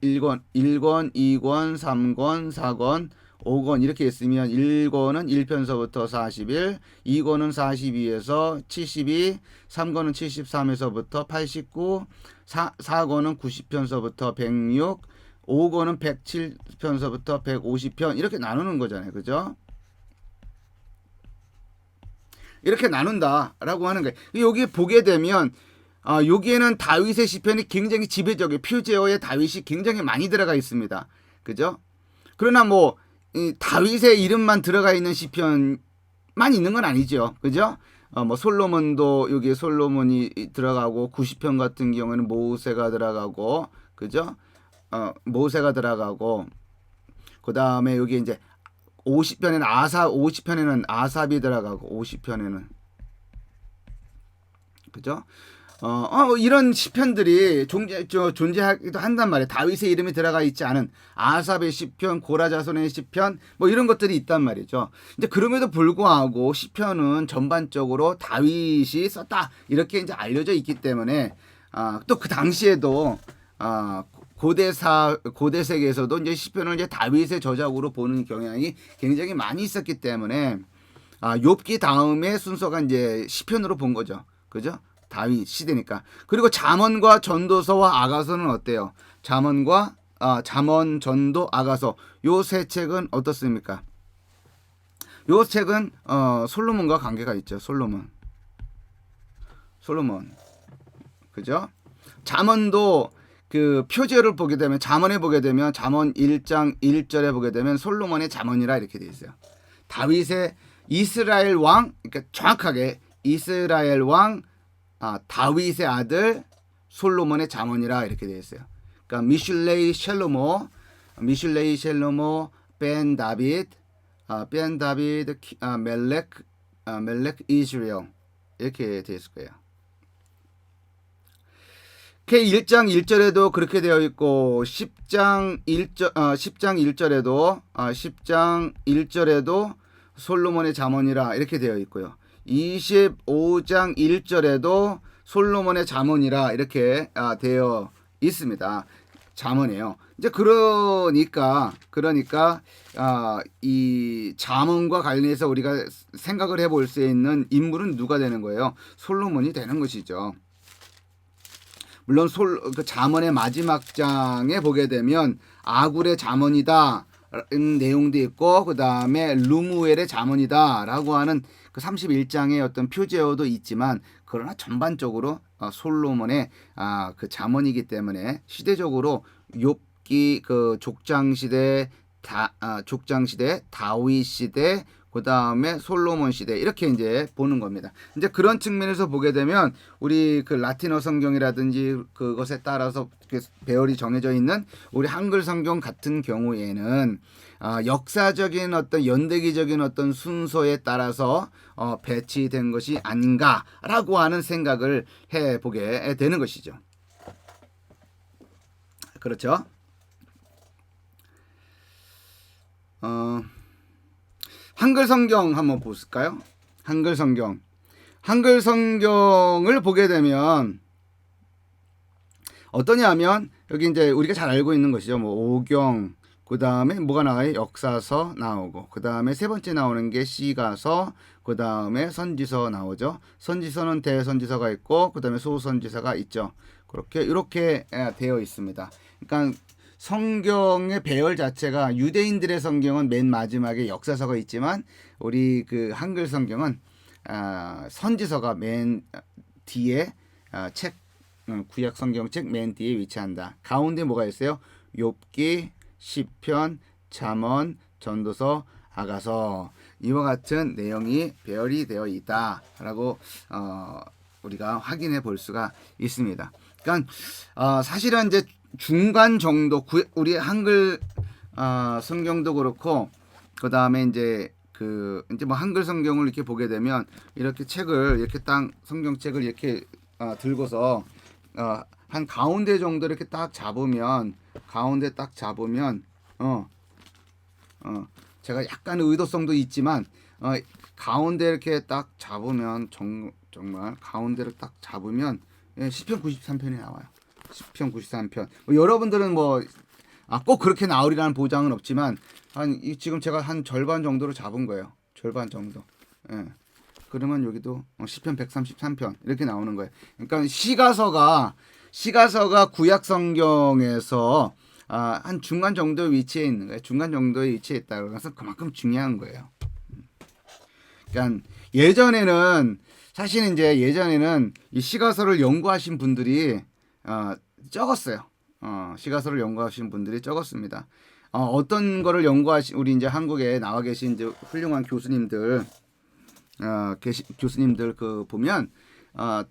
1권, 2권, 3권, 4권, 5권 이렇게 있으면 1권은 1편서부터 41, 2권은 42에서 72, 3권은 73에서부터 89, 4권은 90편서부터 106, 5권은 107편서부터 150편 이렇게 나누는 거잖아요. 그죠? 이렇게 나눈다라고 하는 거예요. 여기 보게 되면 여기에는 다윗의 시편이 굉장히 지배적이에요. 표제어의 다윗이 굉장히 많이 들어가 있습니다. 그죠? 그러나 뭐 이 다윗의 이름만 들어가 있는 시편만 있는 건 아니죠. 그죠? 뭐 솔로몬도 여기에 솔로몬이 들어가고 90편 같은 경우에는 모세가 들어가고 그죠? 모세가 들어가고 그다음에 여기 이제 50편에는 아삽이 들어가고 50편에는 그죠? 뭐 이런 시편들이 존재하기도 한단 말이에요. 다윗의 이름이 들어가 있지 않은 아삽의 시편, 고라 자손의 시편, 뭐 이런 것들이 있단 말이죠. 이제 그럼에도 불구하고 시편은 전반적으로 다윗이 썼다 이렇게 이제 알려져 있기 때문에 또 그 당시에도 고대 세계에서도 이제 시편을 이제 다윗의 저작으로 보는 경향이 굉장히 많이 있었기 때문에 욥기 다음에 순서가 이제 시편으로 본 거죠. 그죠? 다윗 시대니까. 그리고 잠언과 전도서와 아가서는 어때요? 잠언, 전도, 아가서 요 세 책은 어떻습니까? 요 책은 솔로몬과 관계가 있죠. 솔로몬. 그죠? 잠언도 그 표제를 보게 되면 잠언에 보게 되면 잠언 1장 1절에 보게 되면 솔로몬의 잠언이라 이렇게 돼 있어요. 다윗의 이스라엘 왕, 그러니까 정확하게 이스라엘 왕 다윗의 아들 솔로몬의 잠언이라 이렇게 되어 있어요. 그러니까 미슐레이 셀로모 벤 다비드 멜렉 이스라엘 이렇게 되어 있을 거예요. K1장 1절에도 그렇게 되어 있고 10장 1절에도 솔로몬의 잠언이라 이렇게 되어 있고요. 25장 1절에도 솔로몬의 잠언이라 이렇게 되어 있습니다. 잠언이에요. 이제 그러니까 이 잠언과 관련해서 우리가 생각을 해볼 수 있는 인물은 누가 되는 거예요? 솔로몬이 되는 것이죠. 물론 그 잠언의 마지막 장에 보게 되면 아굴의 잠언이다 내용도 있고 그 다음에 루무엘의 잠언이다라고 하는 그 31장의 어떤 표제어도 있지만 그러나 전반적으로 솔로몬의 그 잠언이기 때문에 시대적으로 욥기 그 족장 시대 다윗 시대 그 다음에 솔로몬 시대 이렇게 이제 보는 겁니다. 이제 그런 측면에서 보게 되면 우리 그 라틴어 성경이라든지 그것에 따라서 배열이 정해져 있는 우리 한글 성경 같은 경우에는 역사적인 어떤 연대기적인 어떤 순서에 따라서 배치된 것이 아닌가라고 하는 생각을 해보게 되는 것이죠. 그렇죠? 한글 성경 한번 볼까요? 한글 성경을 보게 되면 어떠냐면 여기 이제 우리가 잘 알고 있는 것이죠. 뭐 오경, 그 다음에 뭐가 나와요? 역사서 나오고, 그 다음에 세 번째 나오는 게 시가서, 그 다음에 선지서 나오죠. 선지서는 대선지서가 있고, 그 다음에 소선지서가 있죠. 이렇게 되어 있습니다. 그러니까 성경의 배열 자체가 유대인들의 성경은 맨 마지막에 역사서가 있지만 우리 그 한글 성경은 선지서가 맨 뒤에 구약 성경책 맨 뒤에 위치한다. 가운데 뭐가 있어요? 욥기, 시편, 잠언, 전도서, 아가서 이와 같은 내용이 배열이 되어 있다라고 우리가 확인해 볼 수가 있습니다. 그러니까 사실은 이제 중간 정도 우리 한글 성경도 그렇고 그 다음에 이제 뭐 한글 성경을 이렇게 보게 되면 이렇게 책을 이렇게 딱 성경책을 이렇게 들고서 한 가운데 정도 이렇게 딱 잡으면 제가 약간 의도성도 있지만 가운데 이렇게 딱 잡으면 정말 가운데를 딱 잡으면 시편 93편이 나와요. 시편 93편. 여러분들은 뭐 꼭 그렇게 나오리라는 보장은 없지만 지금 제가 한 절반 정도로 잡은 거예요. 절반 정도. 예. 그러면 여기도 시편 133편 이렇게 나오는 거예요. 그러니까 시가서가 구약 성경에서 한 중간 정도 위치에 있는 거예요. 중간 정도에 위치해 있다. 그래서 그만큼 중요한 거예요. 그러니까 예전에는 이 시가서를 연구하신 분들이 적었어요. 시가서를 연구하신 분들이 적었습니다. 어떤 거를 우리 이제 한국에 나와 계신 이제 훌륭한 교수님들 보면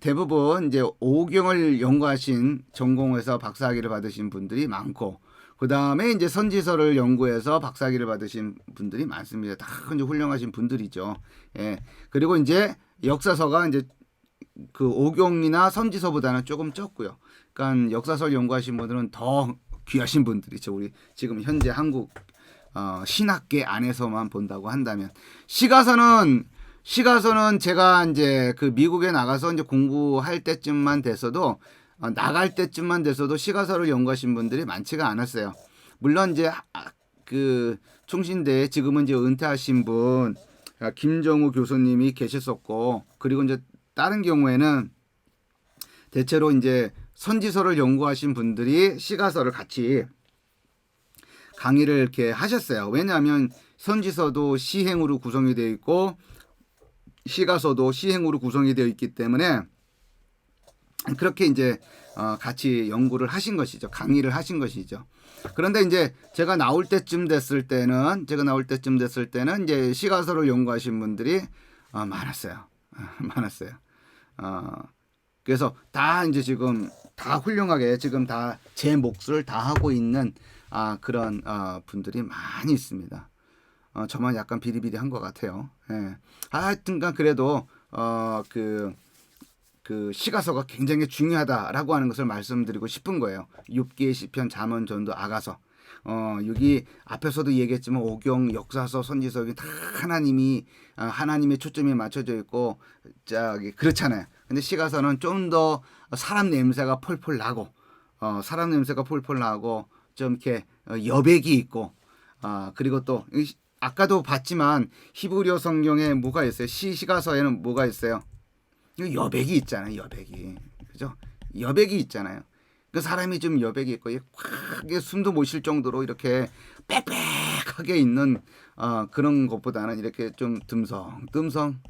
대부분 이제 오경을 연구하신 전공해서 박사학위를 받으신 분들이 많고 그 다음에 이제 선지서를 연구해서 박사학위를 받으신 분들이 많습니다. 다 이제 훌륭하신 분들이죠. 예. 그리고 이제 역사서가 이제 그 오경이나 선지서보다는 조금 적고요. 그러니까 역사서를 연구하신 분들은 더 귀하신 분들이죠. 우리 지금 현재 한국 신학계 안에서만 본다고 한다면 시가서는 제가 이제 그 미국에 나가서 이제 공부할 때쯤만 돼서도 나갈 때쯤만 돼서도 시가서를 연구하신 분들이 많지가 않았어요. 물론 이제 그 총신대에 지금은 이제 은퇴하신 분 김정우 교수님이 계셨었고 그리고 이제 다른 경우에는 대체로 이제 선지서를 연구하신 분들이 시가서를 같이 강의를 이렇게 하셨어요. 왜냐하면 선지서도 시행으로 구성이 되어 있고 시가서도 시행으로 구성이 되어 있기 때문에 그렇게 이제 같이 연구를 하신 것이죠. 강의를 하신 것이죠. 그런데 이제 제가 나올 때쯤 됐을 때는 이제 시가서를 연구하신 분들이 많았어요. 많았어요. 그래서 다 이제 지금 다 훌륭하게 지금 다 제 몫을 다 하고 있는 그런 분들이 많이 있습니다. 저만 약간 비리비리한 것 같아요. 예. 하여튼간 그래도 그 시가서가 굉장히 중요하다라고 하는 것을 말씀드리고 싶은 거예요. 욥기, 시편, 잠언, 전도, 아가서. 여기 앞에서도 얘기했지만 오경, 역사서, 선지서 여기 다 하나님의 초점이 맞춰져 있고 그렇잖아요. 근데 시가서는 좀 더 사람 냄새가 폴폴 나고 좀 이렇게 여백이 있고 그리고 또 아까도 봤지만 히브리어 성경에 뭐가 있어요? 시가서에는 뭐가 있어요? 여백이 있잖아요. 여백이. 그죠? 여백이 있잖아요. 그 사람이 좀 여백이 있고 확 숨도 못 쉴 정도로 이렇게 빽빽하게 있는 그런 것보다는 이렇게 좀 듬성듬성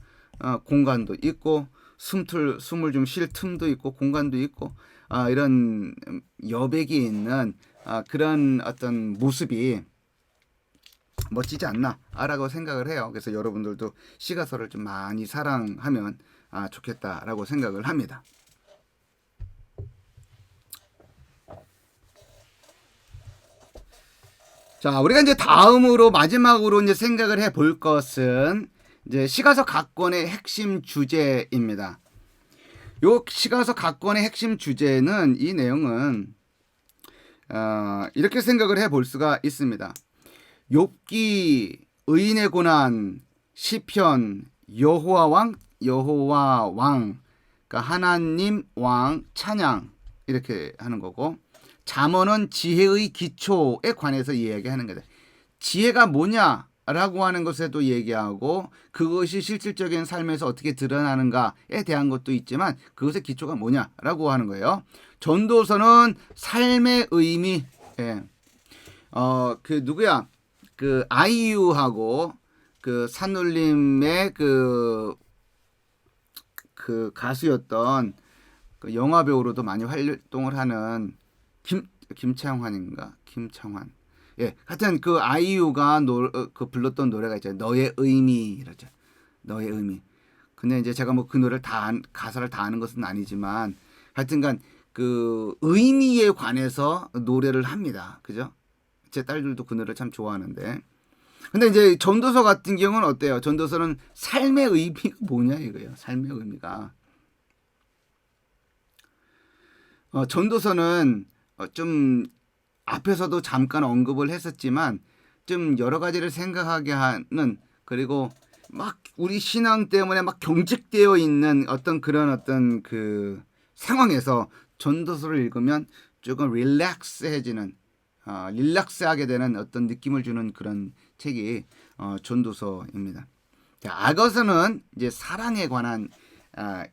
공간도 있고 숨을 좀 쉴 틈도 있고 공간도 있고 이런 여백이 있는 그런 어떤 모습이 멋지지 않나라고 생각을 해요. 그래서 여러분들도 시가서를 좀 많이 사랑하면 좋겠다라고 생각을 합니다. 자, 우리가 이제 마지막으로 이제 생각을 해 볼 것은 이제 시가서 각 권의 핵심 주제입니다. 요 시가서 각 권의 핵심 주제는 이 내용은 이렇게 생각을 해 볼 수가 있습니다. 욥기, 의인의 고난, 시편, 여호와 왕, 그러니까 하나님 왕 찬양 이렇게 하는 거고, 잠언은 지혜의 기초에 관해서 이야기하는 거다. 지혜가 뭐냐라고 하는 것에도 얘기하고 그것이 실질적인 삶에서 어떻게 드러나는가에 대한 것도 있지만 그것의 기초가 뭐냐라고 하는 거예요. 전도서는 삶의 의미. 예. 그 아이유하고 그 산울림의 그 가수였던 그 영화 배우로도 많이 활동을 하는 김창환인가? 김창환. 예. 하여튼 그 아이유가 그 불렀던 노래가 있잖아요. 너의 의미 이러죠. 너의 의미. 근데 이제 제가 뭐 그 노래를 가사를 다 아는 것은 아니지만 하여튼간 그 의미에 관해서 노래를 합니다. 그죠? 제 딸들도 그 노래를 참 좋아하는데. 근데 이제 전도서 같은 경우는 어때요? 전도서는 삶의 의미가 뭐냐 이거예요. 삶의 의미가. 전도서는 좀 앞에서도 잠깐 언급을 했었지만 좀 여러 가지를 생각하게 하는, 그리고 막 우리 신앙 때문에 막 경직되어 있는 어떤 그 상황에서 전도서를 읽으면 조금 릴렉스하게 되는 어떤 느낌을 주는 그런 책이 전도서입니다. 자, 아가서는 이제 사랑에 관한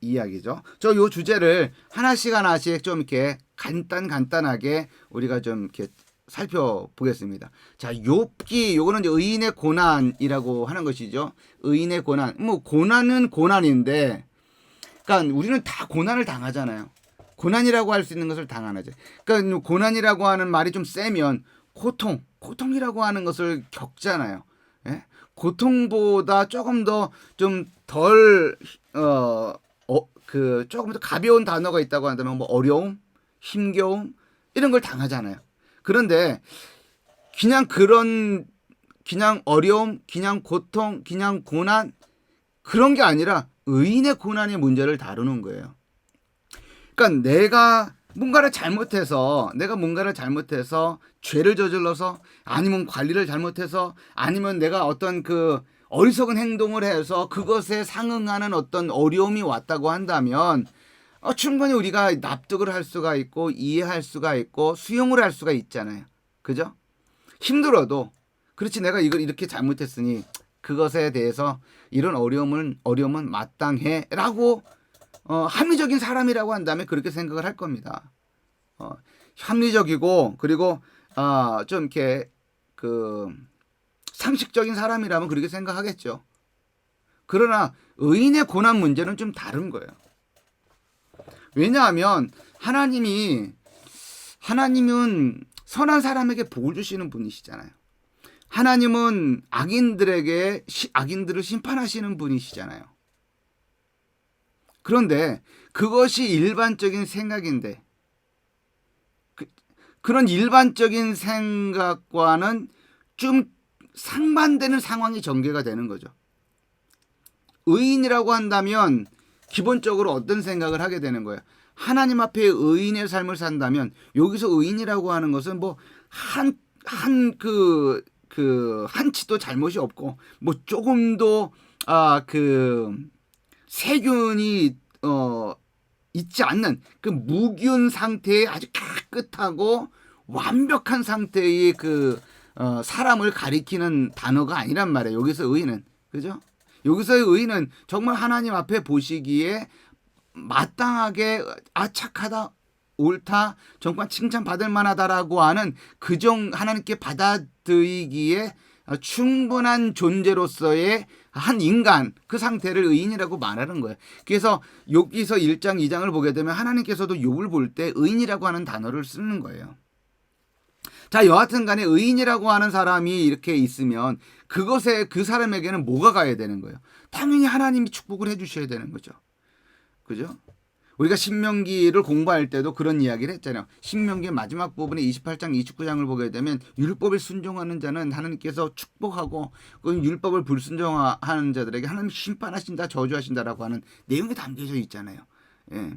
이야기죠. 요 주제를 하나씩 좀 이렇게 간단하게 우리가 좀 이렇게 살펴보겠습니다. 자, 욥기, 요거는 이제 의인의 고난이라고 하는 것이죠. 의인의 고난. 뭐 고난은 고난인데, 그러니까 우리는 다 고난을 당하잖아요. 고난이라고 할 수 있는 것을 당하죠. 그러니까 고난이라고 하는 말이 좀 세면 고통이라고 하는 것을 겪잖아요. 예? 고통보다 조금 더 좀 덜 조금 더 가벼운 단어가 있다고 한다면 뭐 어려움, 힘겨움 이런 걸 당하잖아요. 그런데 그냥 어려움, 그냥 고통, 그냥 고난 그런 게 아니라 의인의 고난의 문제를 다루는 거예요. 그러니까 내가 뭔가를 잘못해서 죄를 저질러서 아니면 관리를 잘못해서 아니면 내가 어떤 그 어리석은 행동을 해서 그것에 상응하는 어떤 어려움이 왔다고 한다면 충분히 우리가 납득을 할 수가 있고 이해할 수가 있고 수용을 할 수가 있잖아요. 그죠? 힘들어도 그렇지, 내가 이걸 이렇게 잘못했으니 그것에 대해서 이런 어려움은 마땅해라고 합리적인 사람이라고 한다면 그렇게 생각을 할 겁니다. 합리적이고 그리고 좀 이렇게 그 상식적인 사람이라면 그렇게 생각하겠죠. 그러나 의인의 고난 문제는 좀 다른 거예요. 왜냐하면 하나님은 선한 사람에게 복을 주시는 분이시잖아요. 하나님은 악인들을 심판하시는 분이시잖아요. 그런데 그것이 일반적인 생각인데 그런 일반적인 생각과는 좀 상반되는 상황이 전개가 되는 거죠. 의인이라고 한다면 기본적으로 어떤 생각을 하게 되는 거예요. 하나님 앞에 의인의 삶을 산다면 여기서 의인이라고 하는 것은 뭐 한치도 잘못이 없고 뭐 조금도 세균이 있지 않는 그 무균 상태의 아주 깨끗하고 완벽한 상태의 사람을 가리키는 단어가 아니란 말이에요. 여기서 의인은. 그죠? 여기서의 의인은 정말 하나님 앞에 보시기에 마땅하게 착하다, 옳다, 정말 칭찬받을 만하다라고 하는 하나님께 받아들이기에 충분한 존재로서의 한 인간, 그 상태를 의인이라고 말하는 거예요. 그래서 여기서 1장 2장을 보게 되면 하나님께서도 욥을 볼 때 의인이라고 하는 단어를 쓰는 거예요. 자, 여하튼 간에 의인이라고 하는 사람이 이렇게 있으면 그 사람에게는 뭐가 가야 되는 거예요? 당연히 하나님이 축복을 해주셔야 되는 거죠. 그죠? 우리가 신명기를 공부할 때도 그런 이야기를 했잖아요. 신명기의 마지막 부분에 28장, 29장을 보게 되면 율법에 순종하는 자는 하나님께서 축복하고 그 율법을 불순종하는 자들에게 하나님 심판하신다, 저주하신다라고 하는 내용이 담겨져 있잖아요. 예.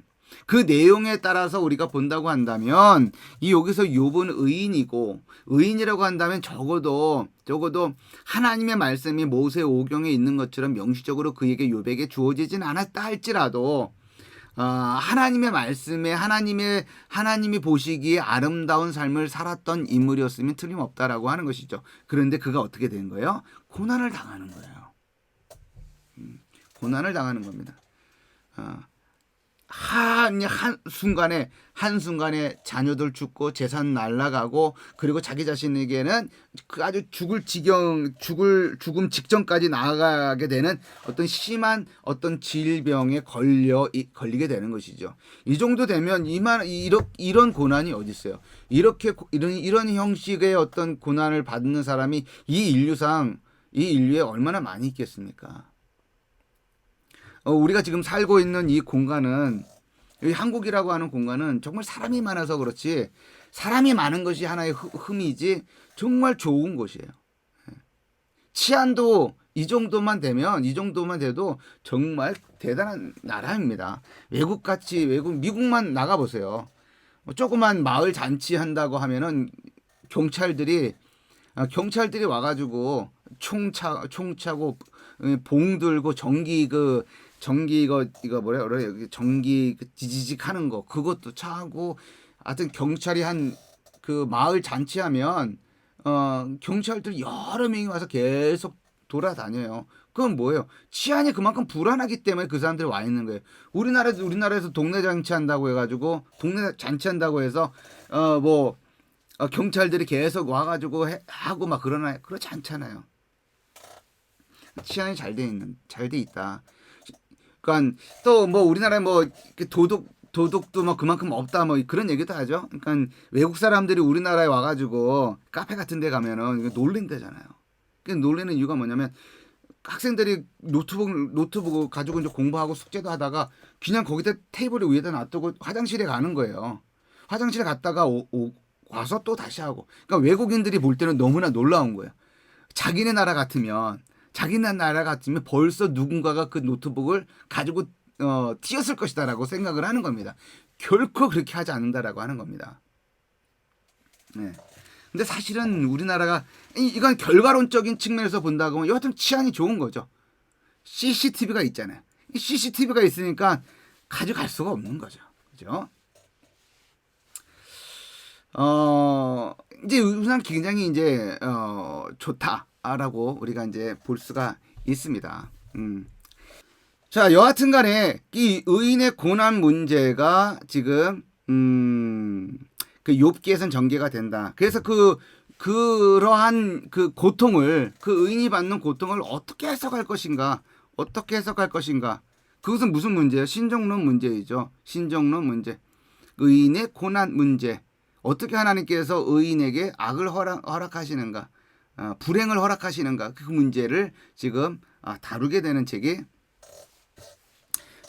그 내용에 따라서 우리가 본다고 한다면 여기서 욥은 의인이고, 의인이라고 한다면 적어도 하나님의 말씀이 모세 오경에 있는 것처럼 명시적으로 그에게 욥에게 주어지진 않았다 할지라도 하나님의 말씀에 하나님이 보시기에 아름다운 삶을 살았던 인물이었으면 틀림없다라고 하는 것이죠. 그런데 그가 어떻게 된 거예요? 고난을 당하는 거예요. 고난을 당하는 겁니다. 한순간에 자녀들 죽고 재산 날라가고, 그리고 자기 자신에게는 아주 죽음 직전까지 나아가게 되는 어떤 심한 어떤 질병에 걸리게 되는 것이죠. 이 정도 되면 이런 고난이 어디 있어요? 이런 형식의 어떤 고난을 받는 사람이 이 인류에 얼마나 많이 있겠습니까? 우리가 지금 살고 있는 이 공간은, 이 한국이라고 하는 공간은 정말 사람이 많아서 그렇지, 사람이 많은 것이 하나의 흠이지 정말 좋은 곳이에요. 치안도 이 정도만 돼도 정말 대단한 나라입니다. 미국만 나가보세요. 조그만 마을 잔치한다고 하면은 경찰들이 와가지고 총 차고 봉 들고 전기 이거 뭐라 그래, 전기 지지직 하는 거 그것도 차고, 하여튼 경찰이 마을 잔치하면 경찰들이 여러 명이 와서 계속 돌아다녀요. 그건 뭐예요? 치안이 그만큼 불안하기 때문에 그 사람들이 와 있는 거예요. 우리나라에서 동네 잔치한다고 해서 경찰들이 계속 와가지고 하고 막 그러나요? 그렇지 않잖아요. 치안이 잘 돼 있다. 그러니까 또 우리나라에 도덕도 그만큼 없다 그런 얘기도 하죠. 그러니까 외국 사람들이 우리나라에 와가지고 카페 같은 데 가면은 놀린대잖아요. 놀리는 이유가 뭐냐면 학생들이 노트북을 가지고 이제 공부하고 숙제도 하다가 그냥 거기다 테이블 위에다 놔두고 화장실에 가는 거예요. 화장실에 갔다가 와서 또 다시 하고. 그러니까 외국인들이 볼 때는 너무나 놀라운 거예요. 자기네 나라 같으면 벌써 누군가가 그 노트북을 가지고 튀었을 것이다라고 생각을 하는 겁니다. 결코 그렇게 하지 않는다라고 하는 겁니다. 네. 근데 사실은 우리나라가 이건 결과론적인 측면에서 본다고 하면 여하튼 치안이 좋은 거죠. CCTV가 있잖아요. 이 CCTV가 있으니까 가져갈 수가 없는 거죠. 그죠? 이제 우선 굉장히 이제 좋다라고 우리가 이제 볼 수가 있습니다. 자, 여하튼 간에 이 의인의 고난 문제가 지금 그 욥기에선 전개가 된다. 그래서 그러한 고통을, 그 의인이 받는 고통을 어떻게 해석할 것인가? 그것은 무슨 문제예요? 신정론 문제이죠. 신정론 문제. 의인의 고난 문제. 어떻게 하나님께서 의인에게 악을 허락하시는가? 불행을 허락하시는가? 그 문제를 지금 다루게 되는 책이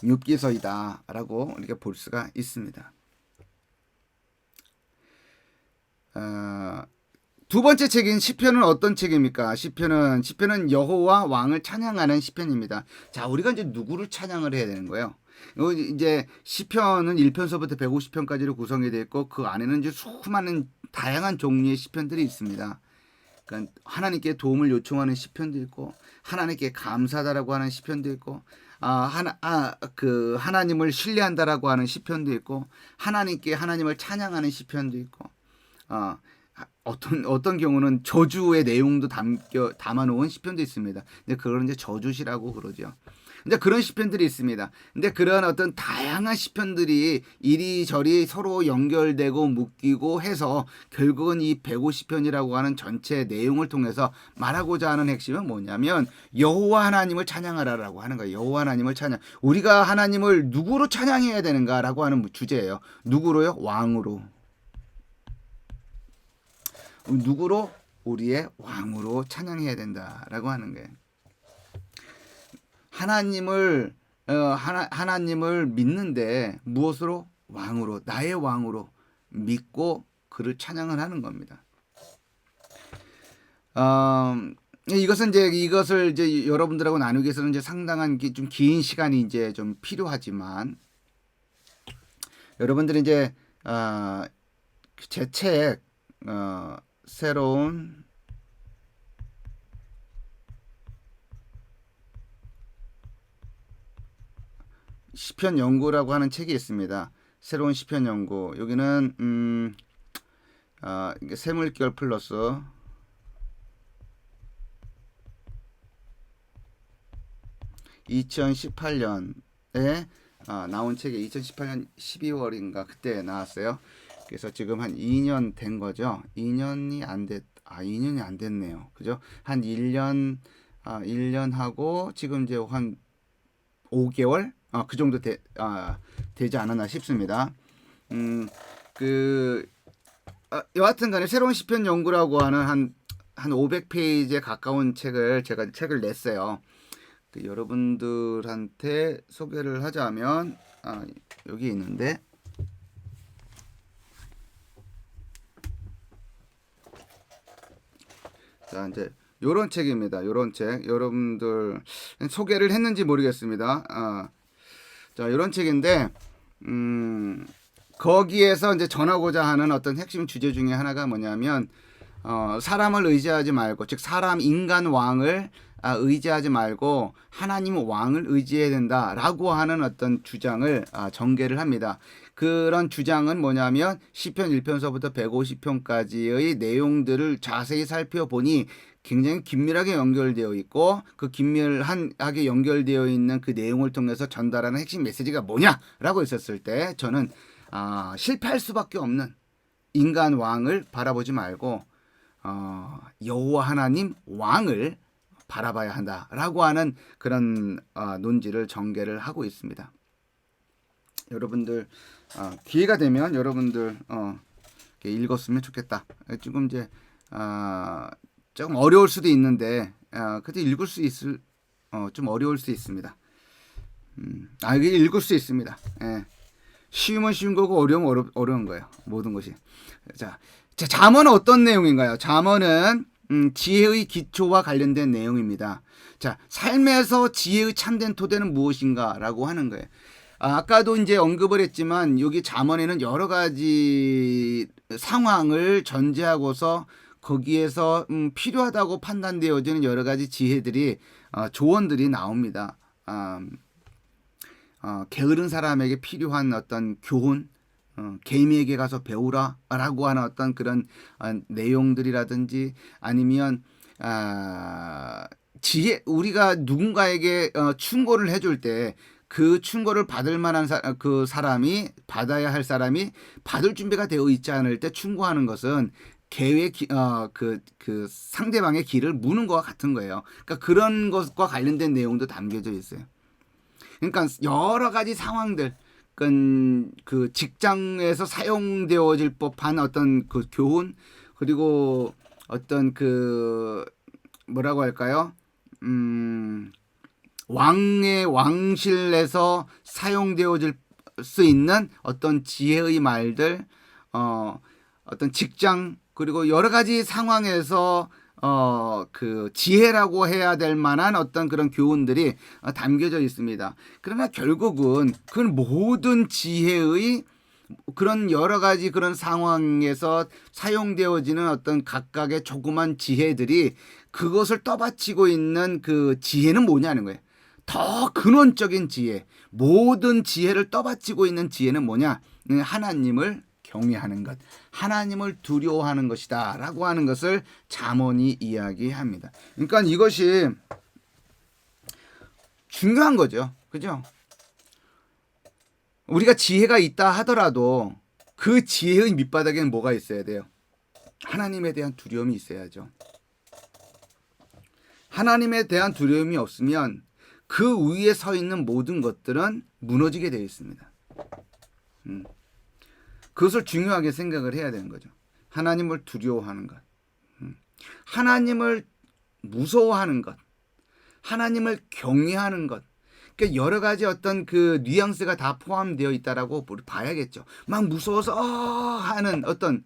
욥기서이다라고 이렇게 볼 수가 있습니다. 두 번째 책인 시편은 어떤 책입니까? 시편은 여호와 왕을 찬양하는 시편입니다. 자, 우리가 이제 누구를 찬양을 해야 되는 거예요? 이제 시편은 1편서부터 150편까지로 구성이 되어 있고 그 안에는 이제 수많은 다양한 종류의 시편들이 있습니다. 그러니까 하나님께 도움을 요청하는 시편도 있고 하나님께 감사하다라고 하는 시편도 있고 하나님을 신뢰한다라고 하는 시편도 있고 하나님을 찬양하는 시편도 있고 어떤 경우는 저주의 내용도 담아놓은 시편도 있습니다. 근데 그걸 이제 저주시라고 그러죠. 근데 그런 시편들이 있습니다. 근데 그런 어떤 다양한 시편들이 이리저리 서로 연결되고 묶이고 해서 결국은 이 150편이라고 하는 전체 내용을 통해서 말하고자 하는 핵심은 뭐냐면 여호와 하나님을 찬양하라라고 하는 거예요. 여호와 하나님을 찬양. 우리가 하나님을 누구로 찬양해야 되는가라고 하는 주제예요. 누구로요? 왕으로. 누구로? 우리의 왕으로 찬양해야 된다라고 하는 거예요. 하나님을 믿는데 무엇으로? 왕으로, 나의 왕으로 믿고 그를 찬양을 하는 겁니다. 이것을 이제 여러분들하고 나누기 위해서는 이제 상당한 좀 긴 시간이 이제 좀 필요하지만 여러분들이 이제 제 책 새로운 시편 연구라고 하는 책이 있습니다. 새로운 시편 연구. 여기는 세물결 플러스 2018년에 나온 책이 2018년 12월인가 그때 나왔어요. 그래서 지금 한 2년 된 거죠. 2년이 안 됐네요. 그죠? 한 1년 하고 지금 이제 한 5개월? 그 정도 되지 않았나 싶습니다. 여하튼 간에 새로운 시편 연구라고 하는 한 500페이지에 가까운 제가 책을 냈어요. 여러분들한테 소개를 하자면 여기 있는데 자, 이제 요런 책입니다. 요런 책. 여러분들 소개를 했는지 모르겠습니다. 자, 요런 책인데 거기에서 이제 전하고자 하는 어떤 핵심 주제 중에 하나가 뭐냐면 사람을 의지하지 말고 즉 인간 왕을 의지하지 말고 하나님 왕을 의지해야 된다라고 하는 어떤 주장을 전개를 합니다. 그런 주장은 뭐냐면 시편 1편서부터 150편까지의 내용들을 자세히 살펴보니 굉장히 긴밀하게 연결되어 있고 그 긴밀하게 연결되어 있는 그 내용을 통해서 전달하는 핵심 메시지가 뭐냐라고 있었을 때 저는 실패할 수밖에 없는 인간 왕을 바라보지 말고 여호와 하나님 왕을 바라봐야 한다라고 하는 그런 논지를 전개를 하고 있습니다. 여러분들 기회가 되면 여러분들 읽었으면 좋겠다. 지금 이제 조금 어려울 수도 있는데 그때 읽을 수 있을 좀 어려울 수 있습니다. 이게 읽을 수 있습니다. 예. 쉬우면 쉬운 거고 어려우면 어려운 거예요. 모든 것이. 자, 잠언은 어떤 내용인가요? 잠언은 지혜의 기초와 관련된 내용입니다. 자, 삶에서 지혜의 참된 토대는 무엇인가라고 하는 거예요. 아까도 이제 언급을 했지만 여기 잠언에는 여러 가지 상황을 전제하고서 거기에서 필요하다고 판단되어지는 여러 가지 지혜들이 조언들이 나옵니다. 게으른 사람에게 필요한 어떤 교훈, 개미에게 가서 배우라라고 하는 어떤 그런 내용들이라든지 아니면 우리가 누군가에게 충고를 해줄 때 그 충고를 받을 만한 그 사람이 받아야 할 사람이 받을 준비가 되어 있지 않을 때 충고하는 것은 그 상대방의 길을 무는 것과 같은 거예요. 그러니까 그런 것과 관련된 내용도 담겨져 있어요. 그러니까 여러 가지 상황들, 그 직장에서 사용되어질 법한 어떤 그 교훈, 그리고 어떤 그 뭐라고 할까요? 왕의 왕실에서 사용되어질 수 있는 어떤 지혜의 말들, 어떤 직장, 그리고 여러 가지 상황에서 그 지혜라고 해야 될 만한 어떤 그런 교훈들이 담겨져 있습니다. 그러나 결국은 그 모든 지혜의 그런 여러 가지 그런 상황에서 사용되어지는 어떤 각각의 조그만 지혜들이 그것을 떠받치고 있는 그 지혜는 뭐냐는 거예요. 더 근원적인 지혜, 모든 지혜를 떠받치고 있는 지혜는 뭐냐? 하나님을 경외하는 것, 하나님을 두려워하는 것이다 라고 하는 것을 잠언이 이야기합니다. 그러니까 이것이 중요한 거죠. 그죠? 우리가 지혜가 있다 하더라도 그 지혜의 밑바닥에는 뭐가 있어야 돼요? 하나님에 대한 두려움이 있어야죠. 하나님에 대한 두려움이 없으면 그 위에 서 있는 모든 것들은 무너지게 되어 있습니다. 그것을 중요하게 생각을 해야 되는 거죠. 하나님을 두려워하는 것, 하나님을 무서워하는 것, 하나님을 경외하는 것. 그러니까 여러 가지 어떤 그 뉘앙스가 다 포함되어 있다라고 봐야겠죠. 막 무서워서 하는 어떤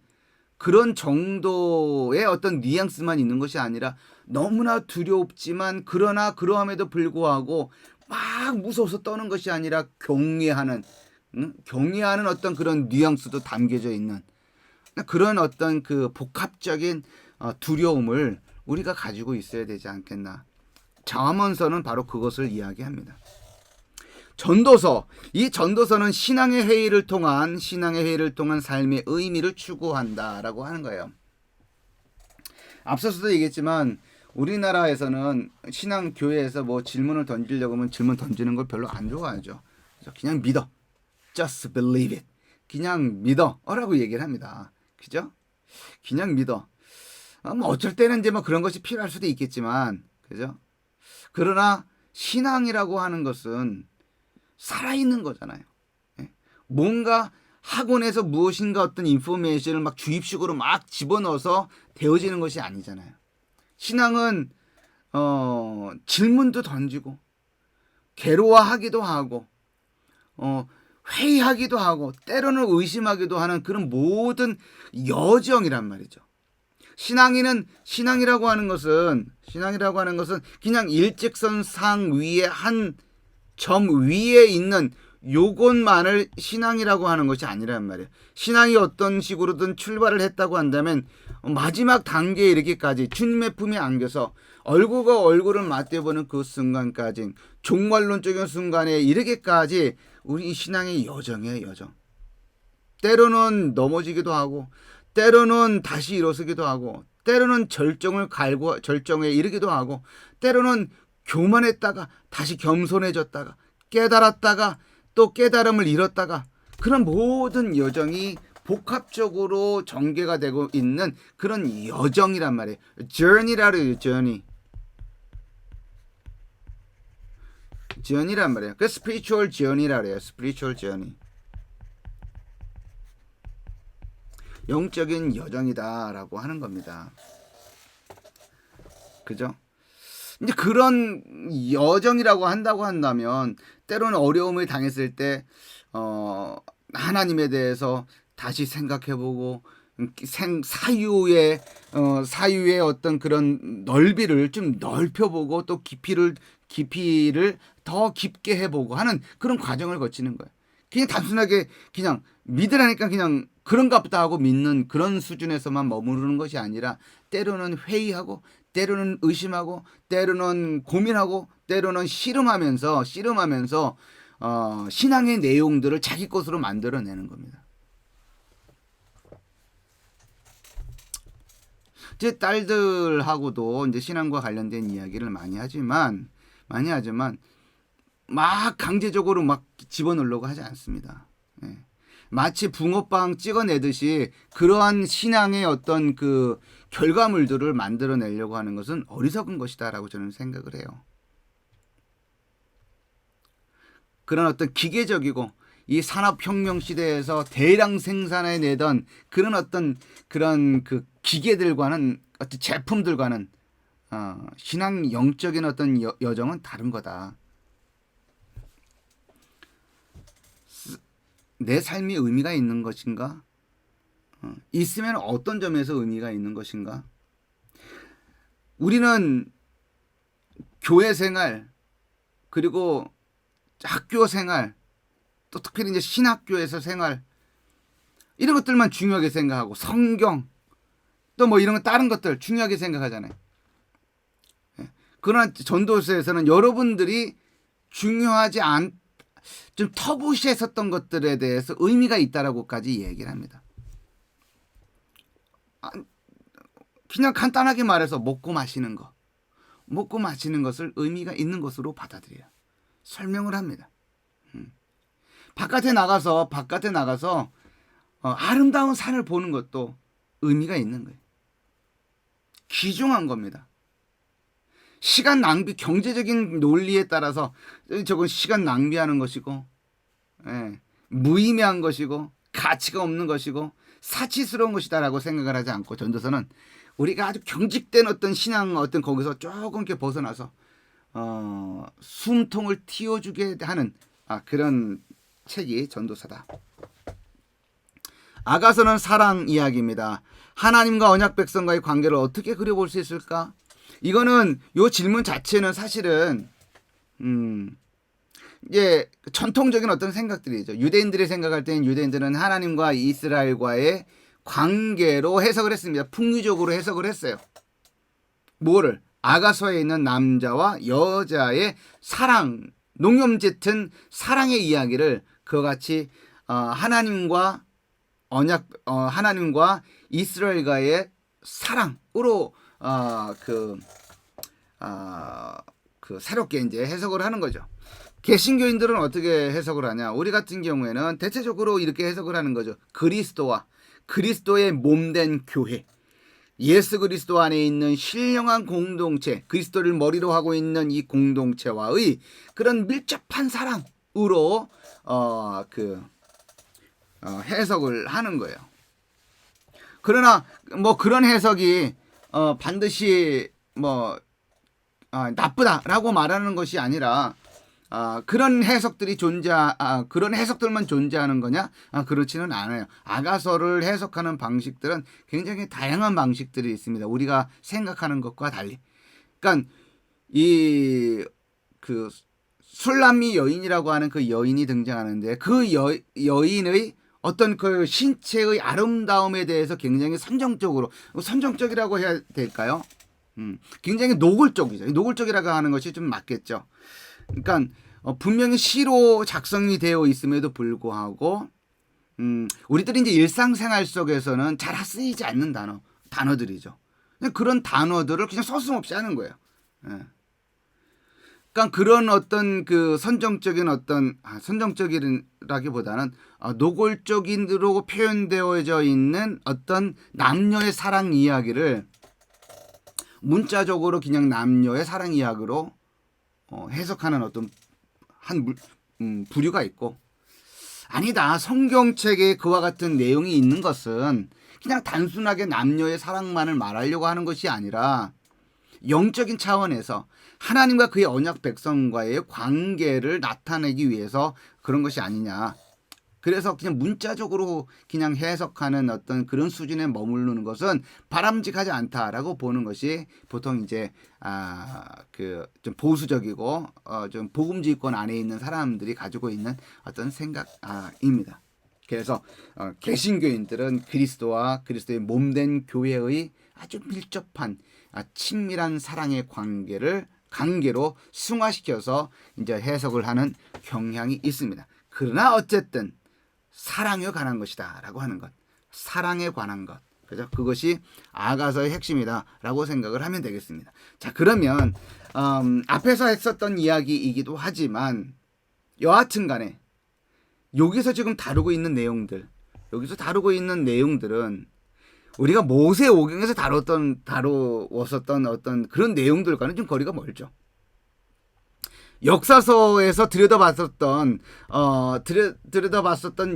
그런 정도의 어떤 뉘앙스만 있는 것이 아니라 너무나 두렵지만 그러나 그러함에도 불구하고 막 무서워서 떠는 것이 아니라 경외하는 어떤 그런 뉘앙스도 담겨져 있는 그런 어떤 그 복합적인 두려움을 우리가 가지고 있어야 되지 않겠나. 잠언서는 바로 그것을 이야기합니다. 전도서, 이 전도서는 신앙의 회의를 통한 삶의 의미를 추구한다라고 하는 거예요. 앞서서도 얘기했지만 우리나라에서는 신앙 교회에서 뭐 질문을 던지려고 하면 질문 던지는 걸 별로 안 좋아하죠. 그냥 믿어, just believe it, 그냥 믿어라고 얘기를 합니다. 그죠? 그냥 믿어. 뭐 어쩔 때는 이제 뭐 그런 것이 필요할 수도 있겠지만, 그죠? 그러나 신앙이라고 하는 것은 살아있는 거잖아요. 뭔가 학원에서 무엇인가 어떤 인포메이션을 막 주입식으로 막 집어넣어서 되어지는 것이 아니잖아요. 신앙은 질문도 던지고 괴로워하기도 하고 회의하기도 하고 때로는 의심하기도 하는 그런 모든 여정이란 말이죠. 신앙이라고 하는 것은 그냥 일직선상 위에 한 점 위에 있는 요것만을 신앙이라고 하는 것이 아니란 말이에요. 신앙이 어떤 식으로든 출발을 했다고 한다면 마지막 단계에 이르기까지 주님의 품에 안겨서 얼굴과 얼굴을 맞대보는 그 순간까지, 종말론적인 순간에 이르기까지 우리 신앙의 여정이에요. 여정. 때로는 넘어지기도 하고 때로는 다시 일어서기도 하고 때로는 절정에 이르기도 하고 때로는 교만했다가 다시 겸손해졌다가 깨달았다가 또 깨달음을 잃었다가 그런 모든 여정이 복합적으로 전개가 되고 있는 그런 여정이란 말이에요. journey라 그래요. journey란 말이에요. 그 spiritual journey라 그래요. spiritual journey. 영적인 여정이다라고 하는 겁니다. 그죠? 이제 그런 여정이라고 한다고 한다면 때로는 어려움을 당했을 때 하나님에 대해서 다시 생각해보고 사유의 어떤 그런 넓이를 좀 넓혀보고 또 깊이를 더 깊게 해보고 하는 그런 과정을 거치는 거예요. 그냥 단순하게 그냥 믿으라니까 그냥 그런가 보다 하고 믿는 그런 수준에서만 머무르는 것이 아니라 때로는 회의하고 때로는 의심하고 때로는 고민하고 때로는 씨름하면서 신앙의 내용들을 자기 것으로 만들어내는 겁니다. 제 딸들하고도 이제 신앙과 관련된 이야기를 많이 하지만 막 강제적으로 막 집어넣으려고 하지 않습니다. 마치 붕어빵 찍어내듯이 그러한 신앙의 어떤 그 결과물들을 만들어내려고 하는 것은 어리석은 것이다라고 저는 생각을 해요. 그런 어떤 기계적이고 이 산업혁명 시대에서 대량 생산해 내던 그런 그 기계들과는 어떤 제품들과는 신앙 영적인 어떤 여정은 다른 거다. 내 삶이 의미가 있는 것인가? 있으면 어떤 점에서 의미가 있는 것인가? 우리는 교회 생활, 그리고 학교 생활, 또 특별히 이제 신학교에서 생활, 이런 것들만 중요하게 생각하고 성경, 또 뭐 이런 거 다른 것들 중요하게 생각하잖아요. 그러나 전도서에서는 여러분들이 중요하지 좀 터부시했었던 것들에 대해서 의미가 있다라고까지 얘기를 합니다. 그냥 간단하게 말해서 먹고 마시는 것을 의미가 있는 것으로 받아들여요. 설명을 합니다. 바깥에 나가서 아름다운 산을 보는 것도 의미가 있는 거예요. 귀중한 겁니다. 시간 낭비, 경제적인 논리에 따라서 저건 시간 낭비하는 것이고, 무의미한 것이고, 가치가 없는 것이고, 사치스러운 것이다라고 생각을 하지 않고, 전도서는 우리가 아주 경직된 어떤 신앙 어떤 거기서 조금 이렇게 벗어나서 숨통을 틔워주게 하는 그런 책이 전도서다. 아가서는 사랑 이야기입니다. 하나님과 언약 백성과의 관계를 어떻게 그려볼 수 있을까? 이거는 요 질문 자체는 사실은 이제 전통적인 어떤 생각들이죠. 유대인들이 생각할 때는 유대인들은 하나님과 이스라엘과의 관계로 해석을 했습니다. 풍류적으로 해석을 했어요. 뭐를? 아가서에 있는 남자와 여자의 사랑, 농염 짙은 사랑의 이야기를 그와 같이 하나님과 하나님과 이스라엘과의 사랑으로 새롭게 이제 해석을 하는 거죠. 개신교인들은 어떻게 해석을 하냐? 우리 같은 경우에는 대체적으로 이렇게 해석을 하는 거죠. 그리스도와 그리스도의 몸된 교회, 예수 그리스도 안에 있는 신령한 공동체, 그리스도를 머리로 하고 있는 이 공동체와의 그런 밀접한 사랑으로 해석을 하는 거예요. 그러나 뭐 그런 해석이 반드시 뭐 나쁘다라고 말하는 것이 아니라 그런 해석들이 그런 해석들만 존재하는 거냐? 그렇지는 않아요. 아가서를 해석하는 방식들은 굉장히 다양한 방식들이 있습니다. 우리가 생각하는 것과 달리. 그러니까 그 술람미 여인이라고 하는 그 여인이 등장하는데 그 여인의 어떤 그 신체의 아름다움에 대해서 굉장히 선정적이라고 해야 될까요? 굉장히 노골적이죠. 노골적이라고 하는 것이 좀 맞겠죠. 그러니까 분명히 시로 작성이 되어 있음에도 불구하고 우리들이 이제 일상생활 속에서는 잘 쓰이지 않는 단어들이죠. 그런 단어들을 그냥 서슴없이 하는 거예요. 그러니까 그런 어떤 그 선정적이라기보다는 노골적인으로 표현되어져 있는 어떤 남녀의 사랑 이야기를 문자적으로 그냥 남녀의 사랑 이야기로 해석하는 어떤 부류가 있고, 아니다, 성경책에 그와 같은 내용이 있는 것은 그냥 단순하게 남녀의 사랑만을 말하려고 하는 것이 아니라 영적인 차원에서 하나님과 그의 언약 백성과의 관계를 나타내기 위해서 그런 것이 아니냐. 그래서 그냥 문자적으로 그냥 해석하는 어떤 그런 수준에 머무르는 것은 바람직하지 않다라고 보는 것이 보통 이제 좀 보수적이고 좀 복음주의권 안에 있는 사람들이 가지고 있는 어떤 생각입니다. 그래서 개신교인들은 그리스도와 그리스도의 몸된 교회의 아주 밀접한 친밀한 사랑의 관계로 승화시켜서 이제 해석을 하는 경향이 있습니다. 그러나 어쨌든 사랑에 관한 것이다라고 하는 것, 사랑에 관한 것, 그죠? 그것이 아가서의 핵심이다라고 생각을 하면 되겠습니다. 자, 그러면 앞에서 했었던 이야기이기도 하지만 여하튼간에 여기서 지금 다루고 있는 내용들은 우리가 모세오경에서 다루었었던 어떤 그런 내용들과는 좀 거리가 멀죠. 역사서에서 들여다봤었던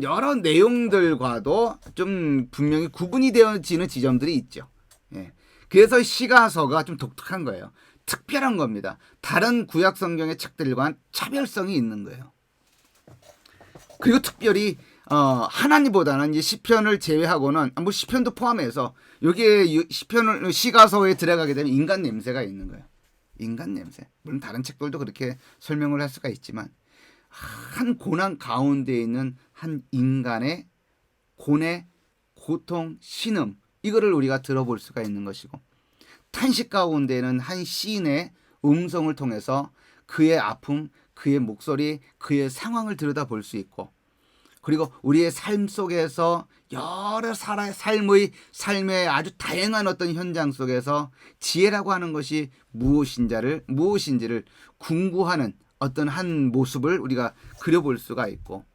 여러 내용들과도 좀 분명히 구분이 되어지는 지점들이 있죠. 예. 그래서 시가서가 좀 독특한 거예요. 특별한 겁니다. 다른 구약 성경의 책들과는 차별성이 있는 거예요. 그리고 특별히 하나님보다는 이제 시편을 제외하고는 뭐 시편도 포함해서 여기에 시가서에 들어가게 되면 인간 냄새가 있는 거예요. 인간 냄새. 물론 다른 책들도 그렇게 설명을 할 수가 있지만 한 고난 가운데 있는 한 인간의 고뇌, 고통, 신음 이거를 우리가 들어볼 수가 있는 것이고 탄식 가운데는 한 시인의 음성을 통해서 그의 아픔, 그의 목소리, 그의 상황을 들여다볼 수 있고 그리고 우리의 삶 속에서 여러 삶의 아주 다양한 어떤 현장 속에서 지혜라고 하는 것이 무엇인지를 궁구하는 어떤 한 모습을 우리가 그려볼 수가 있고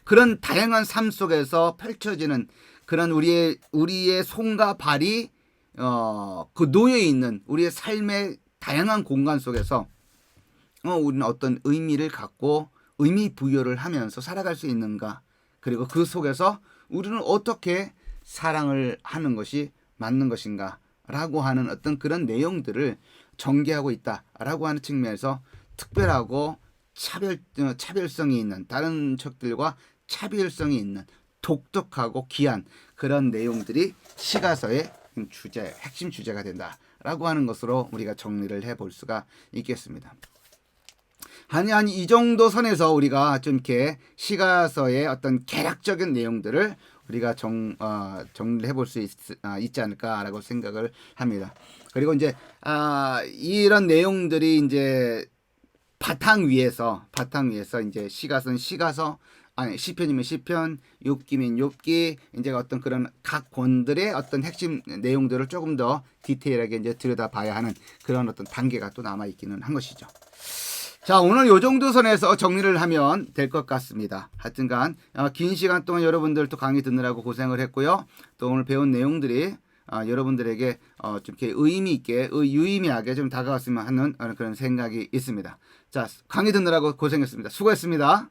그런 다양한 삶 속에서 펼쳐지는 그런 우리의 손과 발이 그 놓여 있는 우리의 삶의 다양한 공간 속에서 우리는 어떤 의미를 갖고 의미 부여를 하면서 살아갈 수 있는가 그리고 그 속에서 우리는 어떻게 사랑을 하는 것이 맞는 것인가 라고 하는 어떤 그런 내용들을 전개하고 있다라고 하는 측면에서 특별하고 차별성이 있는 다른 책들과 차별성이 있는 독특하고 귀한 그런 내용들이 시가서의 핵심 주제가 된다라고 하는 것으로 우리가 정리를 해볼 수가 있겠습니다. 한 이 정도 선에서 우리가 좀 이렇게 시가서의 어떤 개략적인 내용들을 우리가 정리를 해볼 수 있지 않을까라고 생각을 합니다. 그리고 이제 이런 내용들이 이제 바탕 위에서 이제 시가서는 시가서 시편이면 시편, 욥기면 욥기 이제 어떤 그런 각 권들의 어떤 핵심 내용들을 조금 더 디테일하게 이제 들여다봐야 하는 그런 어떤 단계가 또 남아 있기는 한 것이죠. 자, 오늘 요 정도 선에서 정리를 하면 될 것 같습니다. 하여튼간 긴 시간 동안 여러분들 또 강의 듣느라고 고생을 했고요. 또 오늘 배운 내용들이 여러분들에게 좀 이렇게 의미 있게 유의미하게 좀 다가왔으면 하는 그런 생각이 있습니다. 자, 강의 듣느라고 고생했습니다. 수고했습니다.